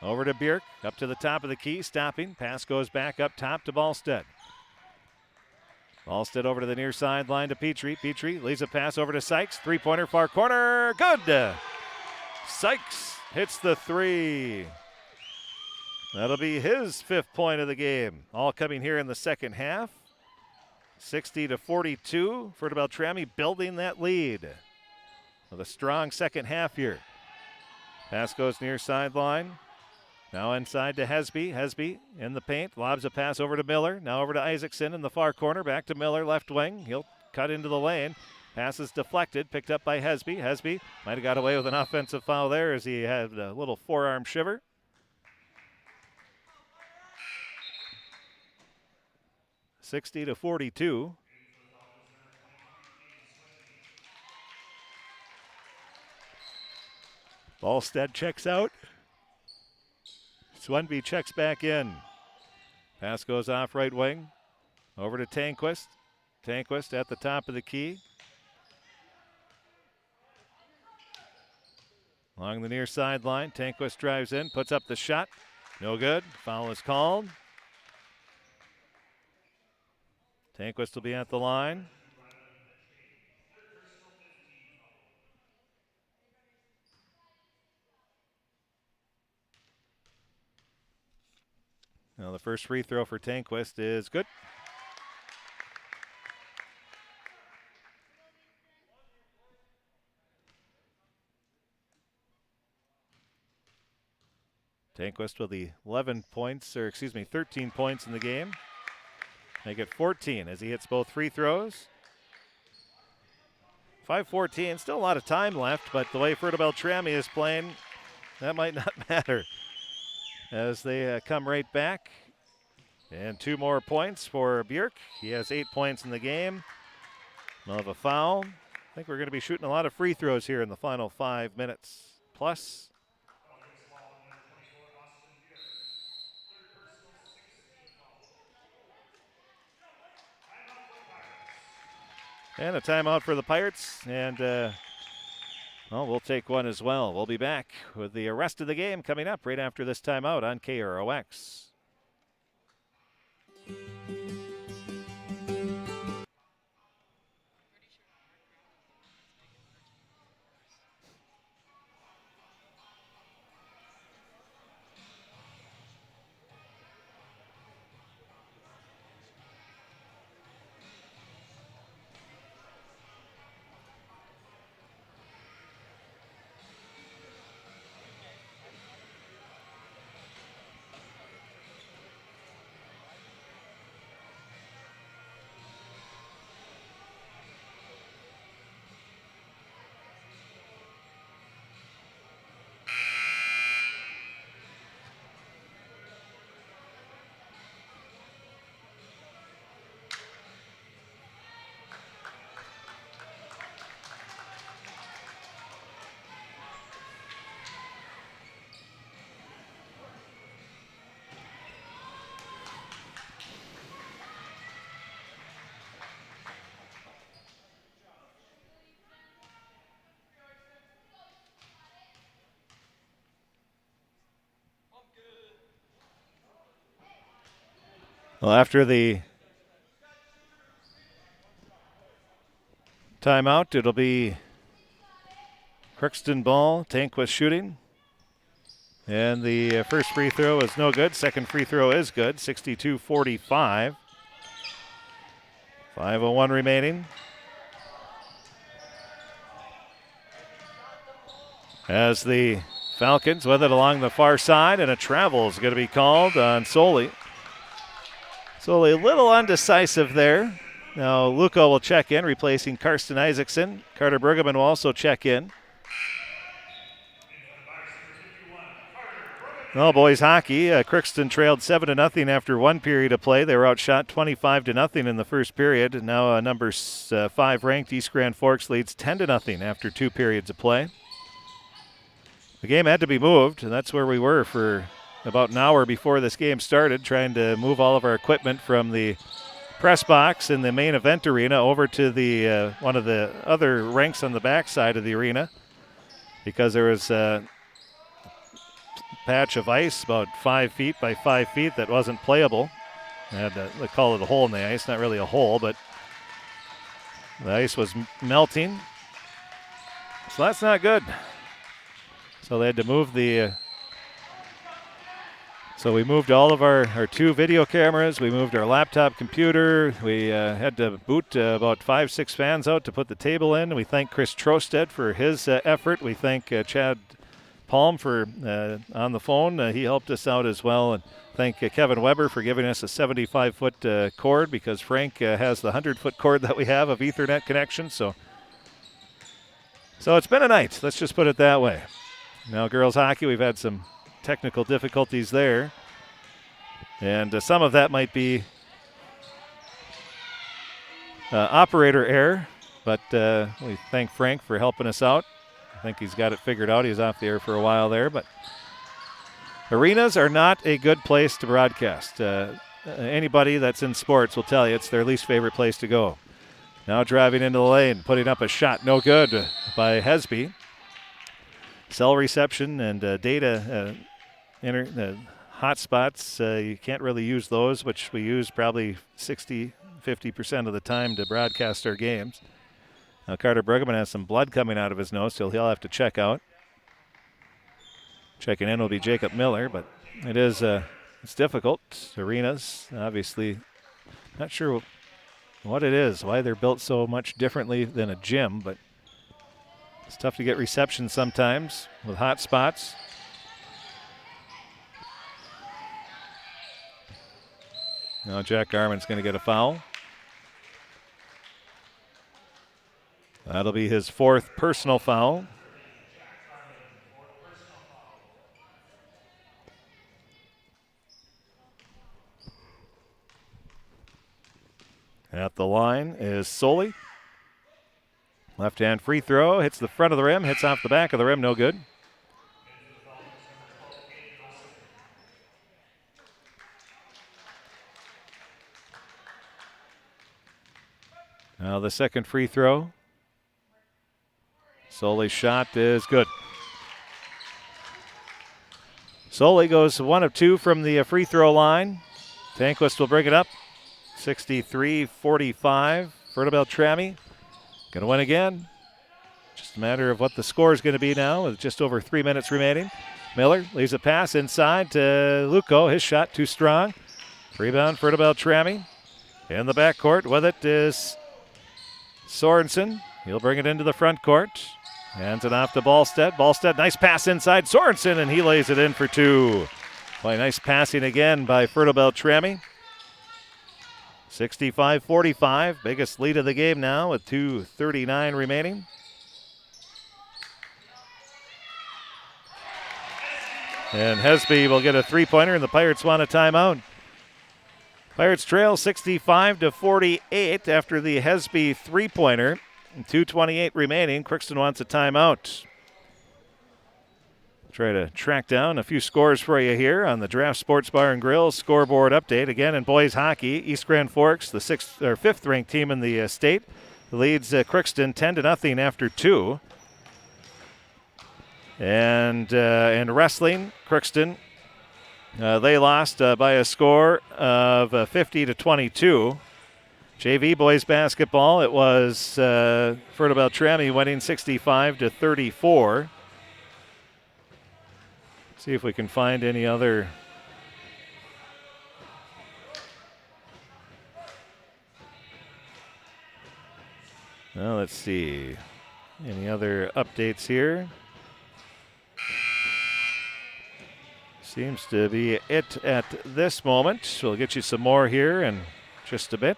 Over to Bjerk. Up to the top of the key. Stopping. Pass goes back up top to Ballstead. Ballstead over to the near sideline to Petrie. Petrie leaves a pass over to Sykes. 3-pointer far corner. Good. Sykes hits the 3. That'll be his 5th point of the game. All coming here in the second half. 60-42. Fertile-Beltrami building that lead with a strong second half here. Pass goes near sideline. Now inside to Hesby. Hesby in the paint. Lobs a pass over to Miller. Now over to Isaacson in the far corner. Back to Miller, left wing. He'll cut into the lane. Pass is deflected. Picked up by Hesby. Hesby might have got away with an offensive foul there as he had a little forearm shiver. (60-42). Ballstead checks out. Swenby checks back in. Pass goes off right wing. Over to Tankquist. Tankquist at the top of the key. Along the near sideline, Tankquist drives in, puts up the shot. No good. Foul is called. Tankquist will be at the line. Now the first free throw for Tankquist is good. Tankquist with the 13 points in the game. Make it 14 as he hits both free throws. 5:14, still a lot of time left, but the way Fertile-Beltrami is playing, that might not matter. As they come right back. And 2 more points for Bjerk. He has 8 points in the game. They'll have a foul. I think we're going to be shooting a lot of free throws here in the final 5 minutes plus. And a timeout for the Pirates. And we'll take one as well. We'll be back with the rest of the game coming up right after this timeout on KROX. Well, after the timeout, it'll be Crookston ball, Tanquist shooting. And the first free throw is no good. Second free throw is good, 62-45. 5:01 remaining. As the Falcons with it along the far side, and a travel is going to be called on Soley. Soley a little undecisive there. Now Luco will check in, replacing Karsten Isaacson. Carter Brueggemann will also check in. Well, boys hockey, Crookston trailed 7-0 after one period of play. They were outshot 25-0 in the first period. And now number 5 ranked East Grand Forks leads 10-0 after 2 periods of play. The game had to be moved, and that's where we were for about an hour before this game started, trying to move all of our equipment from the press box in the main event arena over to the one of the other rinks on the back side of the arena, because there was a patch of ice about 5 feet by 5 feet that wasn't playable. They call it a hole in the ice, not really a hole, but the ice was melting. So that's not good. So they had to move so we moved all of our 2 video cameras. We moved our laptop computer. We had to boot about 5-6 fans out to put the table in. We thank Chris Trosted for his effort. We thank Chad Palm for on the phone. He helped us out as well. And thank Kevin Weber for giving us a 75-foot cord, because Frank has the 100-foot cord that we have of Ethernet connection. So it's been a night. Let's just put it that way. Now girls hockey, we've had some technical difficulties there. And some of that might be operator error. But we thank Frank for helping us out. I think he's got it figured out. He was off the air for a while there. But arenas are not a good place to broadcast. Anybody that's in sports will tell you it's their least favorite place to go. Now driving into the lane, putting up a shot. No good by Hesby. Cell reception and data hotspots, you can't really use those, which we use probably 50% of the time to broadcast our games. Now Carter Brueggemann has some blood coming out of his nose, so he'll have to check out. Checking in will be Jacob Miller, but it is it's difficult. Arenas, obviously, not sure what it is, why they're built so much differently than a gym, but it's tough to get reception sometimes with hot spots. Now Jack Garman's going to get a foul. That'll be his 4th personal foul. At the line is Soley. Left-hand free throw, hits the front of the rim, hits off the back of the rim, no good. Now the second free throw. Soley's shot is good. Soley goes 1 of 2 from the free throw line. Tanquist will bring it up. 63-45. Fertile-Beltrami going to win again. Just a matter of what the score is going to be now with just over 3 minutes remaining. Miller leaves a pass inside to Luco. His shot too strong. Rebound Fertile-Beltrami. In the backcourt with it is Sorensen. He'll bring it into the front court. Hands it off to Ballstead. Ballstead, nice pass inside Sorensen, and he lays it in for 2. Boy, nice passing again by Fertile-Beltrami. 65-45, biggest lead of the game now with 2:39 remaining. And Hesby will get a 3-pointer, and the Pirates want a timeout. Pirates trail 65-48 after the Hesby 3-pointer. 2:28 remaining. Crookston wants a timeout. Try to track down a few scores for you here on the Draft Sports Bar and Grill scoreboard update. Again, in boys hockey, East Grand Forks, the 5th ranked team in the state, leads Crookston 10-0 after 2. And in wrestling, Crookston They lost by a score of 50-22. JV boys basketball, it was Fertile-Beltrami winning 65-34. See if we can find any other. Well, let's see. Any other updates here? Seems to be it at this moment. We'll get you some more here in just a bit.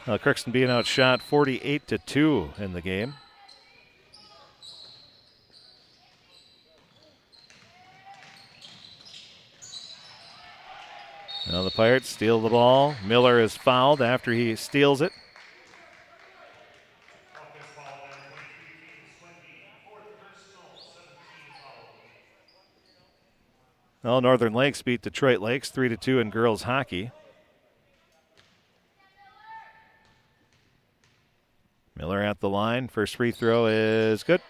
Crookston being outshot 48-2 in the game. Now the Pirates steal the ball. Miller is fouled after he steals it. Well, Northern Lakes beat Detroit Lakes 3-2 in girls hockey. Miller at the line. First free throw is good.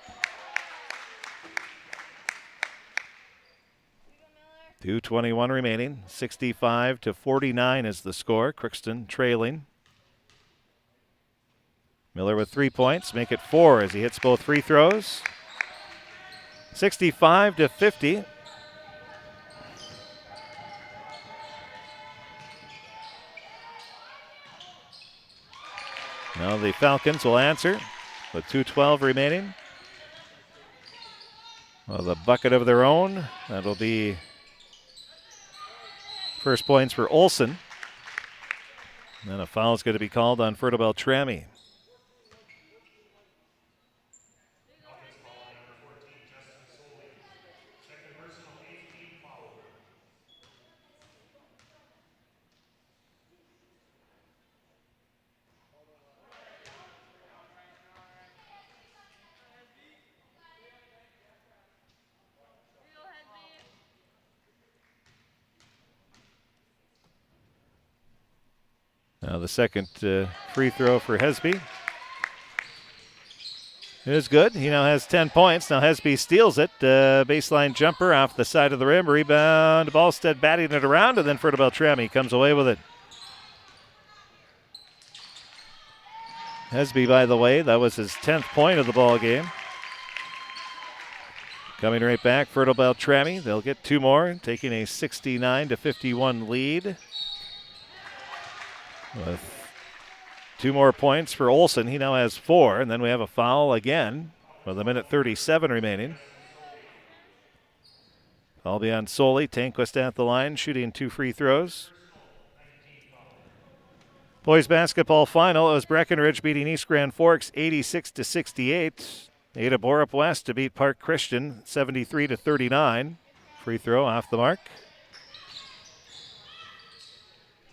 2:21 remaining. 65-49 is the score. Crookston trailing. Miller with 3 points. Make it 4 as he hits both free throws. 65-50. Now the Falcons will answer with 2:12 remaining. Well, the bucket of their own. That'll be first points for Olsen. And then a foul is going to be called on Fertile-Beltrami. Now the second free throw for Hesby is good. He now has 10 points. Now Hesby steals it. Baseline jumper off the side of the rim. Rebound. Ballstead batting it around, and then Fertile-Beltrami comes away with it. Hesby, by the way, that was his 10th point of the ball game. Coming right back, Fertile-Beltrami. They'll get 2 more, taking a 69-51 lead. With 2 more points for Olsen. He now has 4, and then we have a foul again with 1:37 remaining. Foul be on Soley. Tanquist at the line, shooting 2 free throws. Boys basketball final, it was Breckenridge beating East Grand Forks 86-68. Ada Borup West to beat Park Christian 73-39. Free throw off the mark.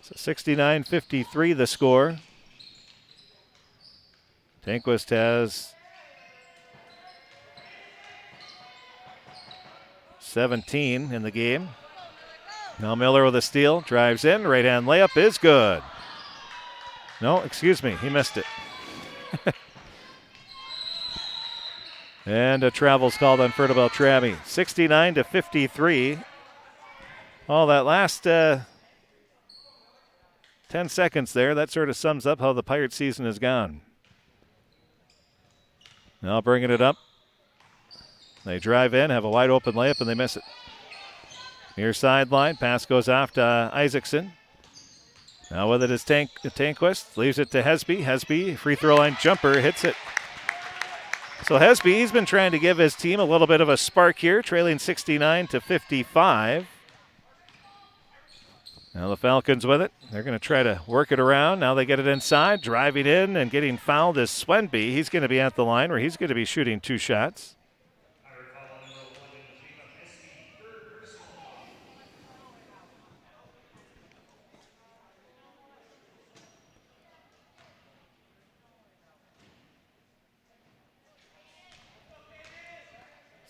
So 69-53 the score. Tanquist has 17 in the game. Now Miller with a steal, drives in, right-hand layup is good. No, excuse me, he missed it. And a travel's called on Fertile-Beltrami. 69-53. Oh, that last 10 seconds there, that sort of sums up how the Pirate season has gone. Now bringing it up. They drive in, have a wide open layup, and they miss it. Near sideline, pass goes off to Isaacson. Now with it is Tanquist, leaves it to Hesby. Hesby, free throw line jumper, hits it. So Hesby, he's been trying to give his team a little bit of a spark here, trailing 69-55. Now the Falcons with it. They're going to try to work it around. Now they get it inside, driving in and getting fouled is Swenby. He's going to be at the line where he's going to be shooting 2 shots.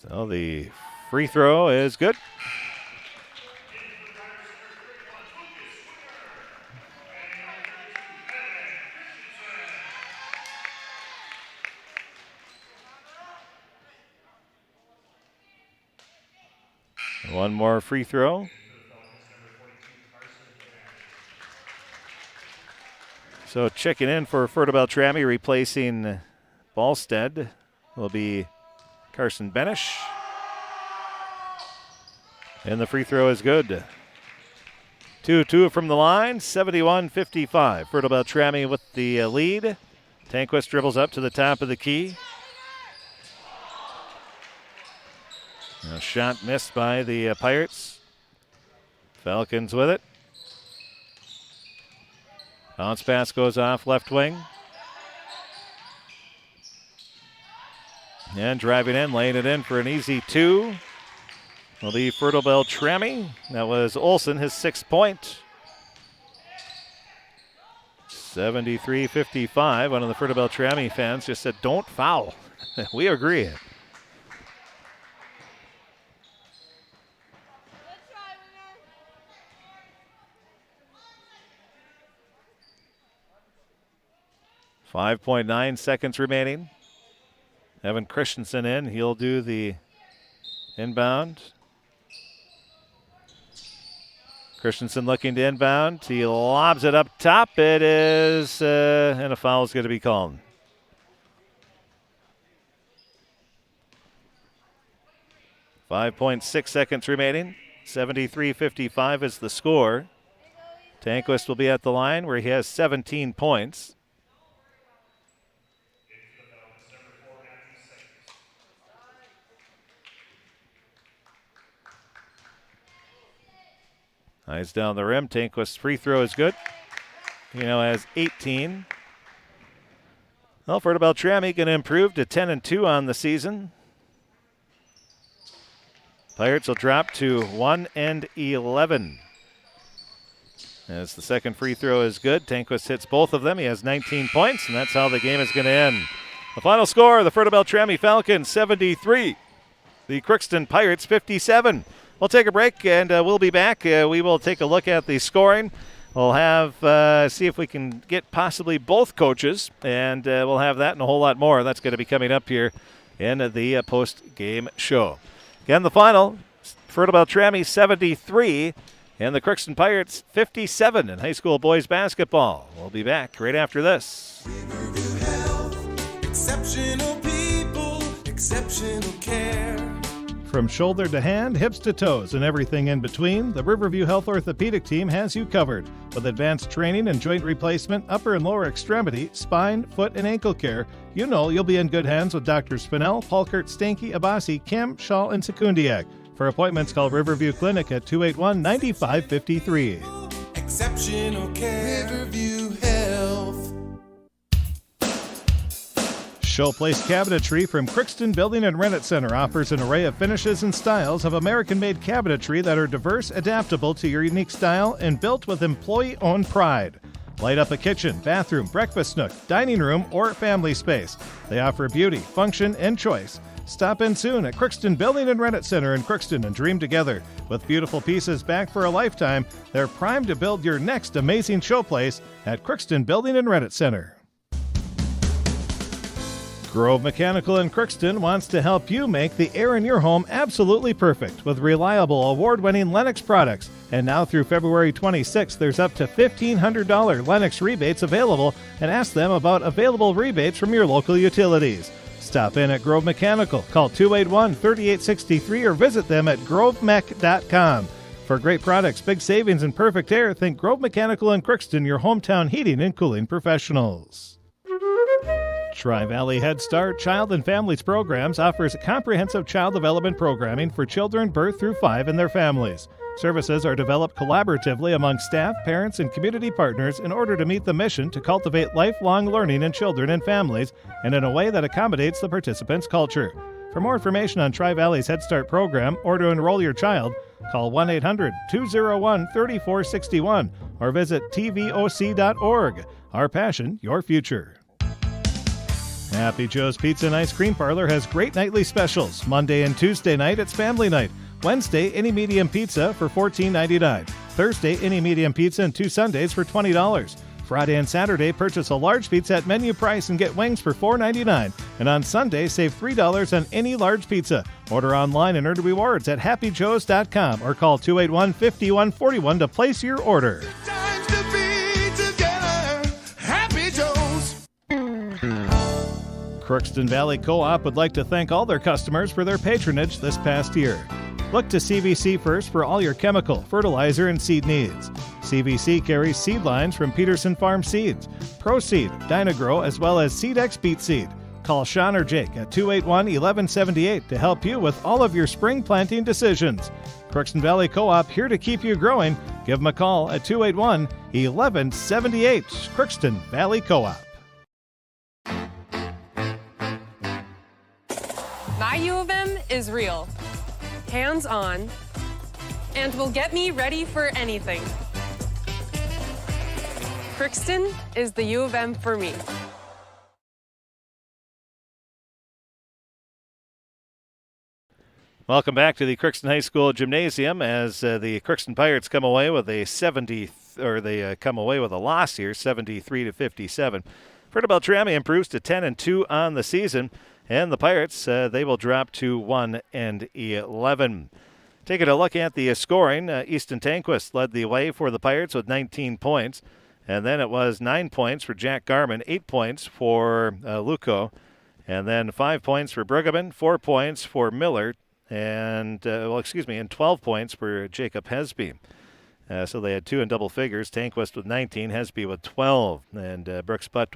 So the free throw is good. One more free throw. So checking in for Fertile-Beltrami, replacing Ballstead, will be Carson Benish. And the free throw is good. 2-2 from the line, 71-55. Fertile-Beltrami with the lead. Tanquist dribbles up to the top of the key. A shot missed by the Pirates. Falcons with it. Bounce pass goes off left wing. And driving in, laying it in for an easy two will be Fertile-Beltrami. That was Olsen, his 6th point. 73-55. One of the Fertile-Beltrami fans just said, don't foul. We agree. .9 seconds remaining. Evan Christensen in. He'll do the inbound. Christensen looking to inbound. He lobs it up top. It is, and a foul is going to be called. .6 seconds remaining. 73-55 is the score. Tanquist will be at the line where he has 17 points. Eyes down the rim. Tanquist's free throw is good. He now has 18. Well, Fertile-Beltrami going to improve to 10-2 on the season. Pirates will drop to 1-11. As the second free throw is good, Tanquist hits both of them. He has 19 points, and that's how the game is going to end. The final score, the Fertile-Beltrami Falcons 73. The Crookston Pirates 57. We'll take a break, and we'll be back. We will take a look at the scoring. We'll have see if we can get possibly both coaches, and we'll have that and a whole lot more. That's going to be coming up here in the post-game show. Again, the final, Fertile-Beltrami 73 and the Crookston Pirates 57 in high school boys basketball. We'll be back right after this. Riverview Health, exceptional people, exceptional care. From shoulder to hand, hips to toes, and everything in between, the Riverview Health Orthopedic Team has you covered. With advanced training and joint replacement, upper and lower extremity, spine, foot, and ankle care, you know you'll be in good hands with Drs. Spinell, Palkert, Stanky, Abasi, Kim, Shaw, and Sekundiak. For appointments, call Riverview Clinic at 281-9553. Exceptional care, Riverview Health. Showplace Cabinetry from Crookston Building and Rent Center offers an array of finishes and styles of American-made cabinetry that are diverse, adaptable to your unique style, and built with employee-owned pride. Light up a kitchen, bathroom, breakfast nook, dining room, or family space. They offer beauty, function, and choice. Stop in soon at Crookston Building and Rent Center in Crookston and dream together. With beautiful pieces back for a lifetime, they're primed to build your next amazing showplace at Crookston Building and Rent Center. Grove Mechanical in Crookston wants to help you make the air in your home absolutely perfect with reliable, award-winning Lennox products. And now through February 26th, there's up to $1,500 Lennox rebates available, and ask them about available rebates from your local utilities. Stop in at Grove Mechanical. Call 281-3863 or visit them at grovemech.com. For great products, big savings, and perfect air, think Grove Mechanical in Crookston, your hometown heating and cooling professionals. Tri-Valley Head Start Child and Families Programs offers comprehensive child development programming for children birth through 5 and their families. Services are developed collaboratively among staff, parents, and community partners in order to meet the mission to cultivate lifelong learning in children and families and in a way that accommodates the participants' culture. For more information on Tri-Valley's Head Start program or to enroll your child, call 1-800-201-3461 or visit tvoc.org. Our passion, your future. Happy Joe's Pizza and Ice Cream Parlor has great nightly specials. Monday and Tuesday night, it's family night. Wednesday, any medium pizza for $14.99. Thursday, any medium pizza and 2 sundaes for $20. Friday and Saturday, purchase a large pizza at menu price and get wings for $4.99. And on Sunday, save $3 on any large pizza. Order online and earn rewards at happyjoes.com or call 281-5141 to place your order. Crookston Valley Co-op would like to thank all their customers for their patronage this past year. Look to CVC First for all your chemical, fertilizer, and seed needs. CVC carries seed lines from Peterson Farm Seeds, ProSeed, Dynagrow, as well as SeedX Beet Seed. Call Sean or Jake at 281-1178 to help you with all of your spring planting decisions. Crookston Valley Co-op here to keep you growing. Give them a call at 281-1178. Crookston Valley Co-op. My U of M is real, hands-on, and will get me ready for anything. Crookston is the U of M for me. Welcome back to the Crookston High School Gymnasium as the Crookston Pirates come away with a loss here, 73-57. Fertile-Beltrami improves to 10-2 on the season, and the Pirates they will drop to 1-11. Taking a look at the scoring, Easton Tanquist led the way for the Pirates with 19 points, and then it was 9 points for Jack Garman, 8 points for Luco, and then 5 points for Brueggemann, 4 points for Miller, and 12 points for Jacob Hesby. So they had two in double figures. Tanquist with 19, Hesby with 12, and Brooks Butt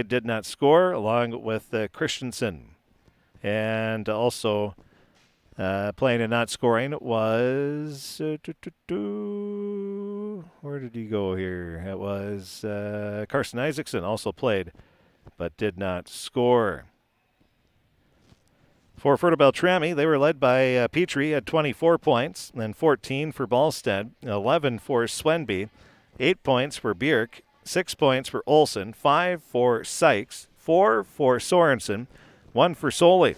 did not score, along with Christensen. And also playing and not scoring was where did he go here? It was Carson Isaacson also played, but did not score. For Fertile-Beltrami, they were led by Petrie at 24 points, then 14 for Ballstead, 11 for Swenby, 8 points for Bjerk, 6 points for Olson, 5 for Sykes, 4 for Sorensen, 1 for Soley.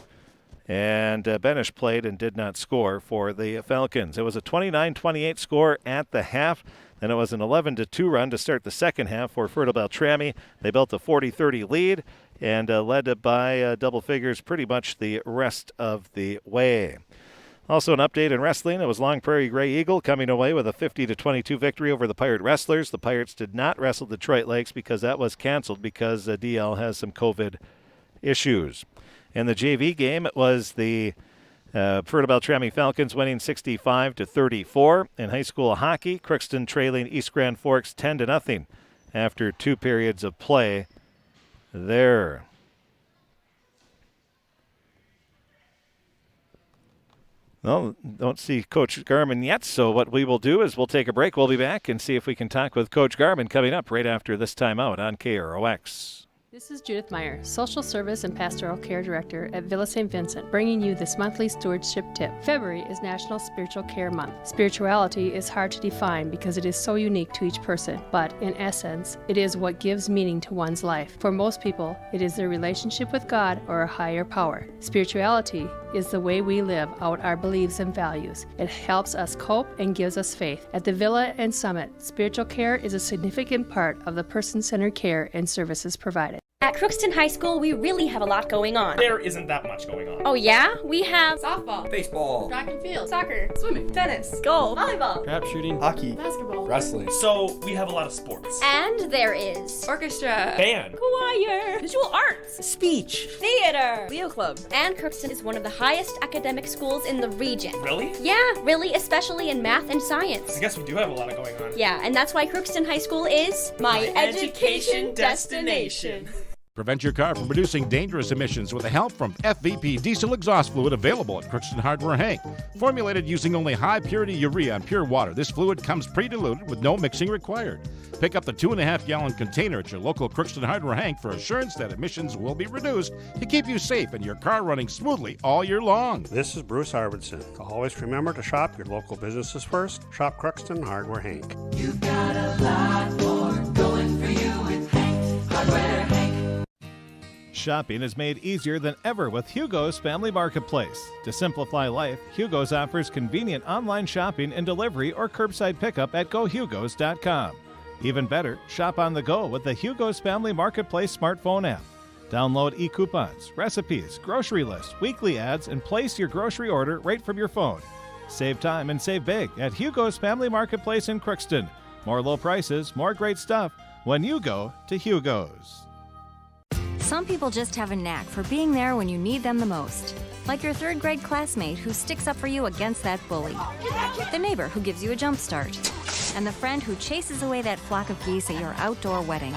And Benish played and did not score for the Falcons. It was a 29-28 score at the half. Then it was an 11-2 run to start the second half for Fertile-Beltrami. They built a 40-30 lead and led by double figures pretty much the rest of the way. Also an update in wrestling. It was Long Prairie Grey Eagle coming away with a 50-22 victory over the Pirate Wrestlers. The Pirates did not wrestle Detroit Lakes because that was canceled because DL has some COVID issues. In the JV game, it was the Fertile-Beltrami Falcons winning 65-34. In high school hockey, Crookston trailing East Grand Forks 10-0 after 2 periods of play there. Well, don't see Coach Garman yet, so what we will do is we'll take a break. We'll be back and see if we can talk with Coach Garman coming up right after this timeout on KROX. This is Judith Meyer, Social Service and Pastoral Care Director at Villa St. Vincent, bringing you this monthly stewardship tip. February is National Spiritual Care Month. Spirituality is hard to define because it is so unique to each person, but in essence, it is what gives meaning to one's life. For most people, it is their relationship with God or a higher power. Spirituality is the way we live out our beliefs and values. It helps us cope and gives us faith. At the Villa and Summit, spiritual care is a significant part of the person-centered care and services provided. At Crookston High School, we really have a lot going on. There isn't that much going on. Oh yeah? We have softball, baseball, track and field, soccer, swimming, tennis, golf, volleyball, crap shooting, hockey, basketball, wrestling. So we have a lot of sports. And there is orchestra, band, choir, visual arts, speech, theater, Leo Club. And Crookston is one of the highest academic schools in the region. Really? Yeah, really, especially in math and science. I guess we do have a lot going on. Yeah, and that's why Crookston High School is my education destination. Prevent your car from producing dangerous emissions with the help from FVP diesel exhaust fluid available at Crookston Hardware Hank. Formulated using only high-purity urea and pure water, this fluid comes pre-diluted with no mixing required. Pick up the 2.5-gallon container at your local Crookston Hardware Hank for assurance that emissions will be reduced to keep you safe and your car running smoothly all year long. This is Bruce Arvidsson. Always remember to shop your local businesses first. Shop Crookston Hardware Hank. You've got a lot more going for you with Hank Hardware Hank. Shopping is made easier than ever with Hugo's Family Marketplace. To simplify life, Hugo's offers convenient online shopping and delivery or curbside pickup at GoHugos.com. Even better, shop on the go with the Hugo's Family Marketplace smartphone app. Download e-coupons, recipes, grocery lists, weekly ads, and place your grocery order right from your phone. Save time and save big at Hugo's Family Marketplace in Crookston. More low prices, more great stuff when you go to Hugo's. Some people just have a knack for being there when you need them the most. Like your third grade classmate who sticks up for you against that bully. The neighbor who gives you a jump start. And the friend who chases away that flock of geese at your outdoor wedding.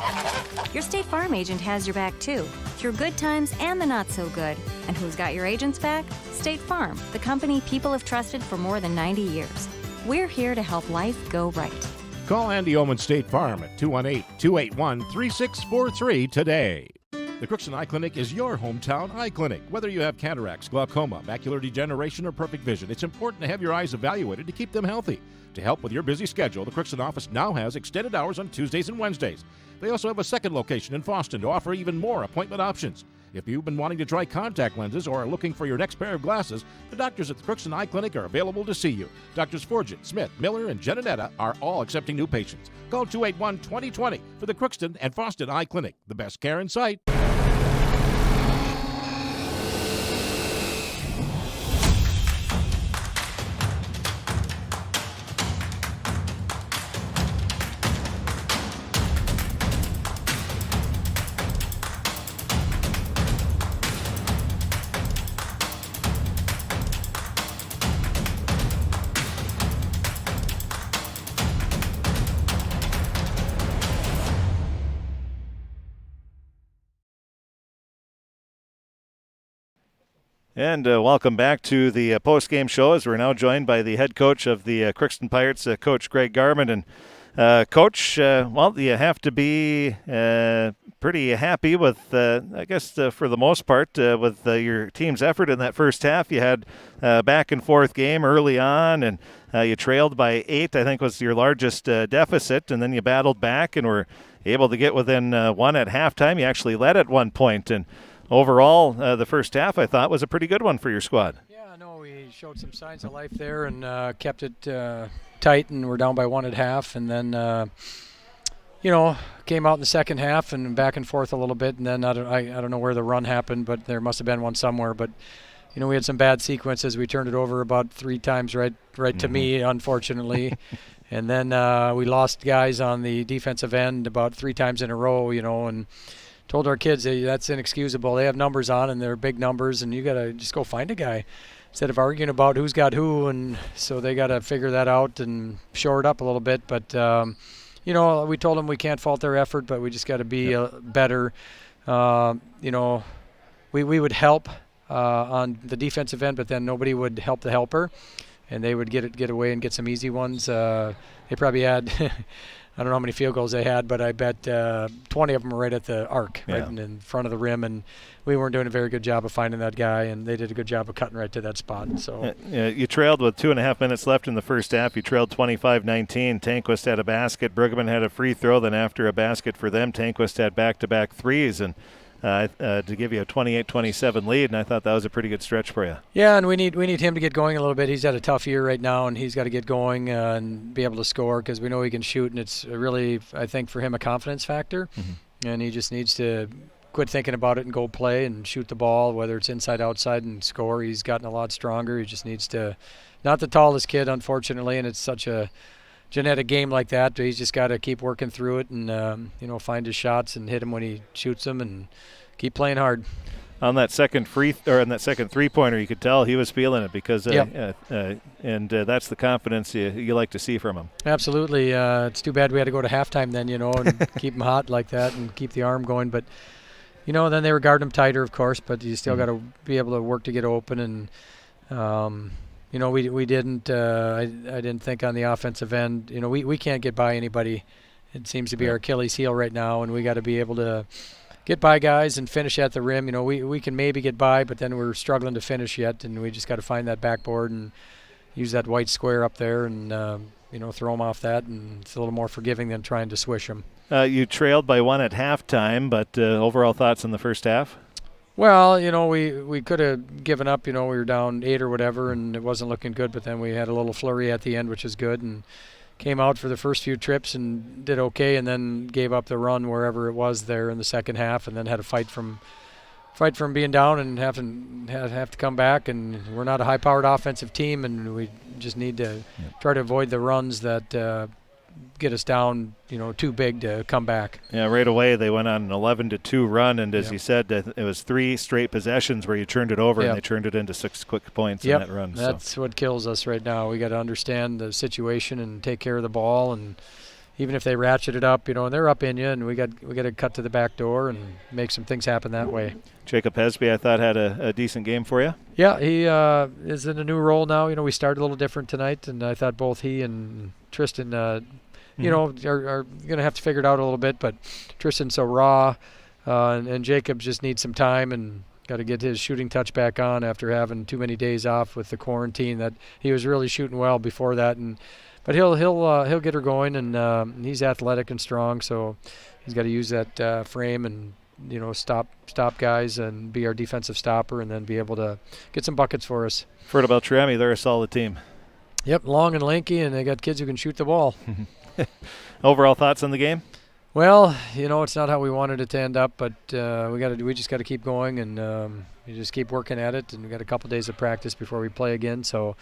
Your State Farm agent has your back too, through good times and the not so good. And who's got your agent's back? State Farm, the company people have trusted for more than 90 years. We're here to help life go right. Call Andy Oman State Farm at 218-281-3643 today. The Crookston Eye Clinic is your hometown eye clinic. Whether you have cataracts, glaucoma, macular degeneration, or perfect vision, it's important to have your eyes evaluated to keep them healthy. To help with your busy schedule, the Crookston office now has extended hours on Tuesdays and Wednesdays. They also have a second location in Boston to offer even more appointment options. If you've been wanting to try contact lenses or are looking for your next pair of glasses, the doctors at the Crookston Eye Clinic are available to see you. Doctors Forget, Smith, Miller, and Genanetta are all accepting new patients. Call 281-2020 for the Crookston and Boston Eye Clinic. The best care in sight. And welcome back to the post-game show as we're now joined by the head coach of the Crookston Pirates, Coach Greg Garman. And Coach, well, you have to be pretty happy with, I guess, for the most part, with your team's effort in that first half. You had a back-and-forth game early on, and you trailed by 8, I think was your largest deficit, and then you battled back and were able to get within 1 at halftime. You actually led at one point, and overall, the first half, I thought, was a pretty good one for your squad. Yeah, no, we showed some signs of life there and kept it tight, and we're down by 1 at half. And then, came out in the second half and back and forth a little bit. And then I don't know where the run happened, but there must have been one somewhere. But, we had some bad sequences. We turned it over about 3 times right to me, unfortunately. And then we lost guys on the defensive end about 3 times in a row, and told our kids, hey, that's inexcusable. They have numbers on, and they're big numbers, and you got to just go find a guy instead of arguing about who's got who. And so they got to figure that out and shore it up a little bit. But, we told them we can't fault their effort, but we just got to be better. We would help on the defensive end, but then nobody would help the helper, and they would get away and get some easy ones. They probably had I don't know how many field goals they had, but I bet 20 of them were right at the arc, right in front of the rim, and we weren't doing a very good job of finding that guy, and they did a good job of cutting right to that spot. So you trailed with 2.5 minutes left in the first half. You trailed 25-19. Tanquist had a basket. Brueggemann had a free throw. Then after a basket for them, Tanquist had back-to-back threes, and to give you a 28-27 lead, and I thought that was a pretty good stretch for you. Yeah, and we need him to get going a little bit. He's had a tough year right now, and he's got to get going and be able to score because we know he can shoot, and it's really, I think, for him a confidence factor. Mm-hmm. And he just needs to quit thinking about it and go play and shoot the ball, whether it's inside, outside, and score. He's gotten a lot stronger. He just needs to, not the tallest kid, unfortunately, and it's such a genetic game like that. But he's just got to keep working through it and find his shots and hit him when he shoots them and keep playing hard. On that second three-pointer, you could tell he was feeling it because, and that's the confidence you like to see from him. Absolutely. It's too bad we had to go to halftime then, and keep him hot like that and keep the arm going. But, then they were guarding him tighter, of course, but you still got to be able to work to get open. And, we didn't. I didn't think on the offensive end. We can't get by anybody. It seems to be our Achilles heel right now, and we got to be able to get by guys and finish at the rim. We can maybe get by, but then we're struggling to finish yet, and we just got to find that backboard and use that white square up there and, throw them off that, and it's a little more forgiving than trying to swish them. You trailed by 1 at halftime, but overall thoughts in the first half? Well, we could have given up. We were down 8 or whatever, and it wasn't looking good, but then we had a little flurry at the end, which is good, and came out for the first few trips and did okay, and then gave up the run wherever it was there in the second half, and then had a fight from fight from being down and have to come back. And we're not a high-powered offensive team, and we just need to try to avoid the runs that get us down, too big to come back. Yeah, right away they went on an 11-2 run, and as you said, it was 3 straight possessions where you turned it over, and they turned it into 6 quick points in that run. That's what kills us right now. We got to understand the situation and take care of the ball, and even if they ratchet it up, and they're up in you, and we got to cut to the back door and make some things happen that way. Jacob Hesby, I thought, had a decent game for you. Yeah, he is in a new role now. We started a little different tonight, and I thought both he and Tristan, are going to have to figure it out a little bit. But Tristan's so raw, and Jacob just needs some time and got to get his shooting touch back on after having too many days off with the quarantine. That he was really shooting well before that, but he'll get her going, and he's athletic and strong, so he's got to use that frame and stop guys and be our defensive stopper, and then be able to get some buckets for us. Fertile-Beltrami, they're a solid team. Yep, long and lanky, and they got kids who can shoot the ball. Overall thoughts on the game? Well, it's not how we wanted it to end up, but we just got to keep going, and we just keep working at it, and we got a couple days of practice before we play again, so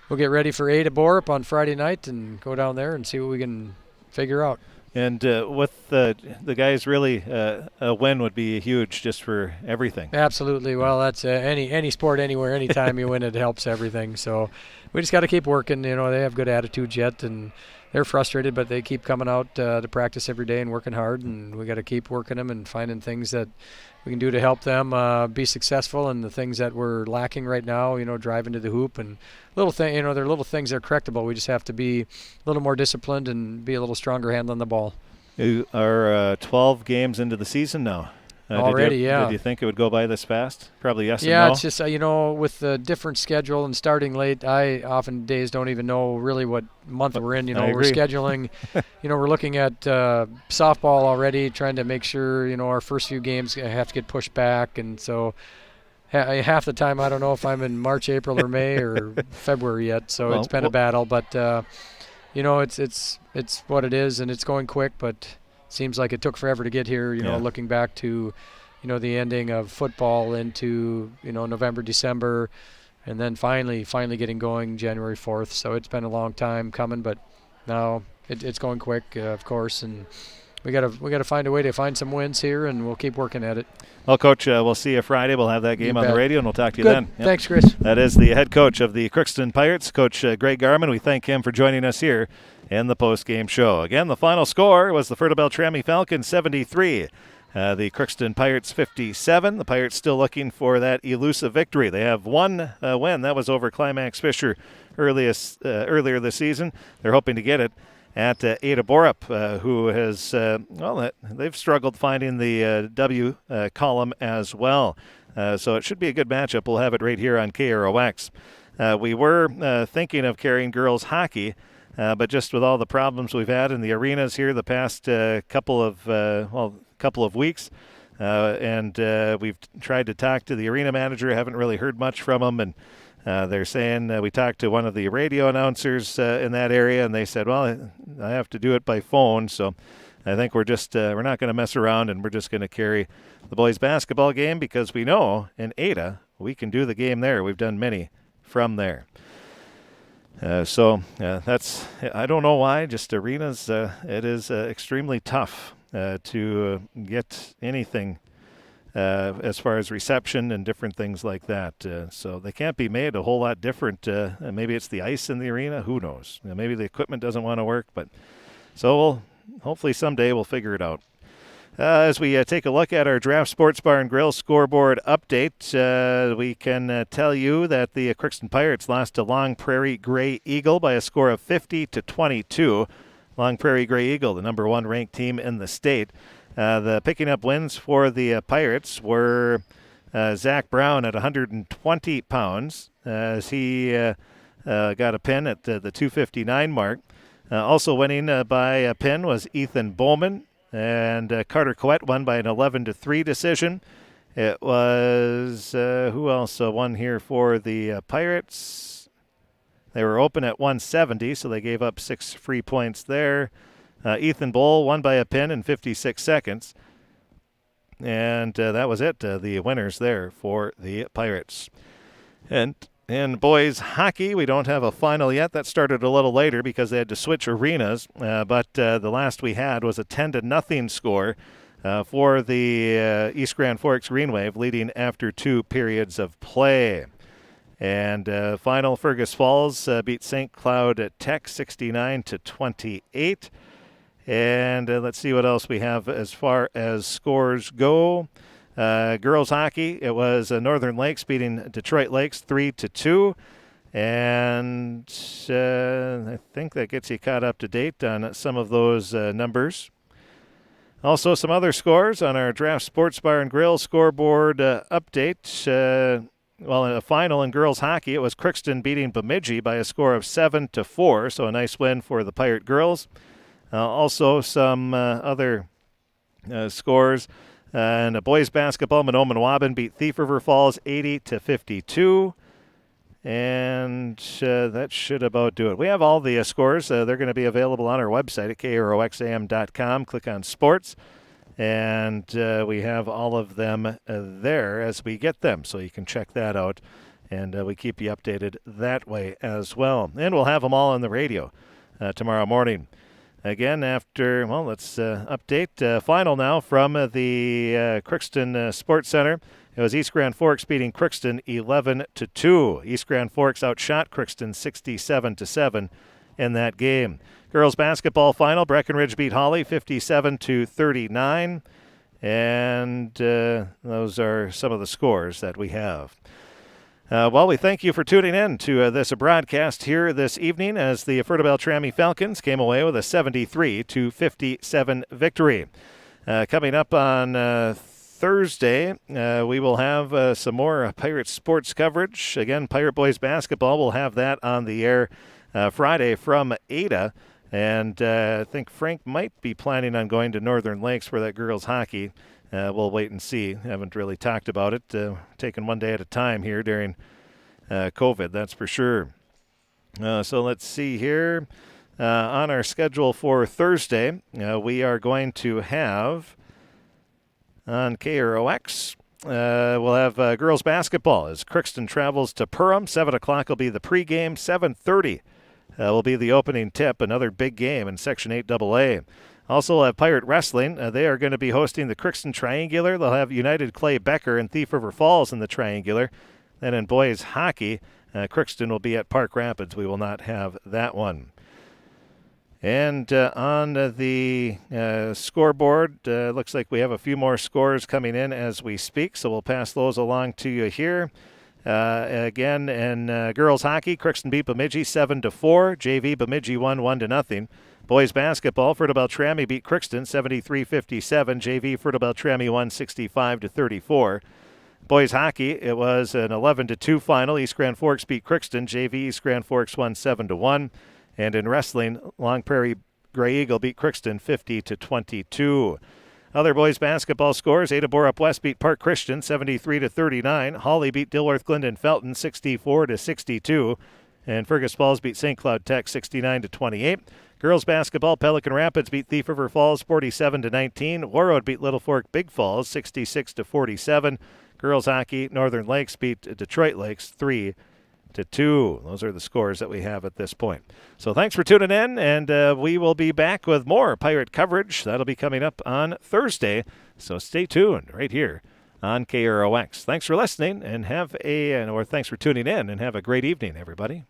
we'll get ready for 8 at Borup on Friday night and go down there and see what we can figure out. And with the guys, really, a win would be huge just for everything. Absolutely. Well, that's any sport, anywhere, anytime you win, it helps everything. So we just got to keep working. They have good attitudes yet, and they're frustrated, but they keep coming out to practice every day and working hard, and we got to keep working them and finding things that we can do to help them be successful, and the things that we're lacking right now, driving to the hoop and little thing, they're little things that are correctable. We just have to be a little more disciplined and be a little stronger handling the ball. You are 12 games into the season now. Already, Did you think it would go by this fast? Probably yes and no. no. It's just, with the different schedule and starting late, I often days don't even know really what month we're in. We're scheduling, we're looking at softball already, trying to make sure, our first few games have to get pushed back. And so half the time I don't know if I'm in March, April, or May or February yet. So it's been a battle. But, it's what it is, and it's going quick, but seems like it took forever to get here, looking back to, the ending of football into, November, December, and then finally getting going January 4th. So it's been a long time coming, but now it's going quick, of course, and we got to find a way to find some wins here, and we'll keep working at it. Well, Coach, we'll see you Friday. We'll have that game on the radio, and we'll talk to you then. Yep. Thanks, Chris. That is the head coach of the Crookston Pirates, Coach Greg Garman. We thank him for joining us here in the post-game show. Again, the final score was the Fertile-Beltrami Falcons 73. The Crookston Pirates 57. The Pirates still looking for that elusive victory. They have one win. That was over Climax Fisher earlier this season. They're hoping to get it at Ada Borup, who has, they've struggled finding the W column as well. So it should be a good matchup. We'll have it right here on KROX. We were thinking of carrying girls hockey, but just with all the problems we've had in the arenas here the past couple of weeks, and we've tried to talk to the arena manager, haven't really heard much from him, and they're saying we talked to one of the radio announcers in that area, and they said, well, I have to do it by phone, so I think we're not going to mess around, and we're just going to carry the boys basketball game, because we know in Ada we can do the game there. We've done many from there. So that's, I don't know why, just arenas, it is extremely tough to get anything as far as reception and different things like that. So they can't be made a whole lot different. Maybe it's the ice in the arena. Who knows? Maybe the equipment doesn't want to work. But so hopefully someday we'll figure it out. As we take a look at our Draft Sports Bar and Grill scoreboard update, we can tell you that the Crookston Pirates lost to Long Prairie Grey Eagle by a score of 50-22. Long Prairie Grey Eagle, the number 1 ranked team in the state. The picking up wins for the Pirates were Zach Brown at 120 pounds, as he got a pin at the 259 mark. Also winning by a pin was Ethan Bowman, and Carter Coet won by an 11-3 decision. It was, who else won here for the Pirates? They were open at 170, so they gave up 6 free points there. Ethan Bowl won by a pin in 56 seconds. And that was it. The winners there for the Pirates. And in boys hockey, we don't have a final yet. That started a little later because they had to switch arenas. But the last we had was a 10-0 score for the East Grand Forks Green Wave, leading after 2 periods of play. And final, Fergus Falls beat St. Cloud Tech 69-28. And let's see what else we have as far as scores go. Girls hockey, it was Northern Lakes beating Detroit Lakes 3-2. And I think that gets you caught up to date on some of those numbers. Also, some other scores on our Draft Sports Bar and Grill scoreboard update. Well, in a final in girls hockey, it was Crookston beating Bemidji by a score of 7-4, so a nice win for the Pirate girls. Also, some other scores. And boys basketball, Manoa-Manawabin beat Thief River Falls 80-52. And that should about do it. We have all the scores. They're going to be available on our website at kroxam.com. Click on sports. And we have all of them there as we get them, so you can check that out. And we keep you updated that way as well. And we'll have them all on the radio tomorrow morning. Again, after, well, let's update. Final now from the Crookston Sports Center. It was East Grand Forks beating Crookston 11-2. East Grand Forks outshot Crookston 67-7 in that game. Girls basketball final, Breckenridge beat Hawley 57-39. And those are some of the scores that we have. Well, we thank you for tuning in to this broadcast here this evening as the Fertile-Beltrami Falcons came away with a 73-57 victory. Coming up on Thursday, we will have some more Pirate sports coverage. Again, Pirate Boys basketball, we'll have that on the air Friday from Ada. And I think Frank might be planning on going to Northern Lakes for that girls hockey. We'll wait and see. Haven't really talked about it. Taking one day at a time here during COVID, that's for sure. So let's see here. On our schedule for Thursday, we are going to have on KROX, we'll have girls basketball as Crookston travels to Perham. 7 o'clock will be the pregame. 7:30 will be the opening tip, another big game in Section 8AA. Also, we'll have Pirate Wrestling. They are going to be hosting the Crookston Triangular. They'll have United Clay Becker and Thief River Falls in the Triangular. Then in boys hockey, Crookston will be at Park Rapids. We will not have that one. And on the scoreboard, looks like we have a few more scores coming in as we speak, so we'll pass those along to you here. Again, in girls hockey, Crookston beat Bemidji 7-4. JV Bemidji won 1-0. Boys basketball, Fertile-Beltrami beat Crookston 73-57. JV Fertile-Beltrami won 65-34. Boys hockey, it was an 11-2 final. East Grand Forks beat Crookston. JV East Grand Forks won 7-1. And in wrestling, Long Prairie Grey Eagle beat Crookston 50-22. Other boys basketball scores: Ada Borup West beat Park Christian 73-39. Hawley beat Dilworth Glendon Felton 64-62. And Fergus Falls beat St. Cloud Tech 69-28. Girls basketball, Pelican Rapids beat Thief River Falls 47-19. Warroad beat Little Fork Big Falls 66-47. Girls hockey, Northern Lakes beat Detroit Lakes 3-2. Those are the scores that we have at this point. So thanks for tuning in, and we will be back with more Pirate coverage. That'll be coming up on Thursday, so stay tuned right here on KROX. Thanks for listening, and thanks for tuning in, and have a great evening, everybody.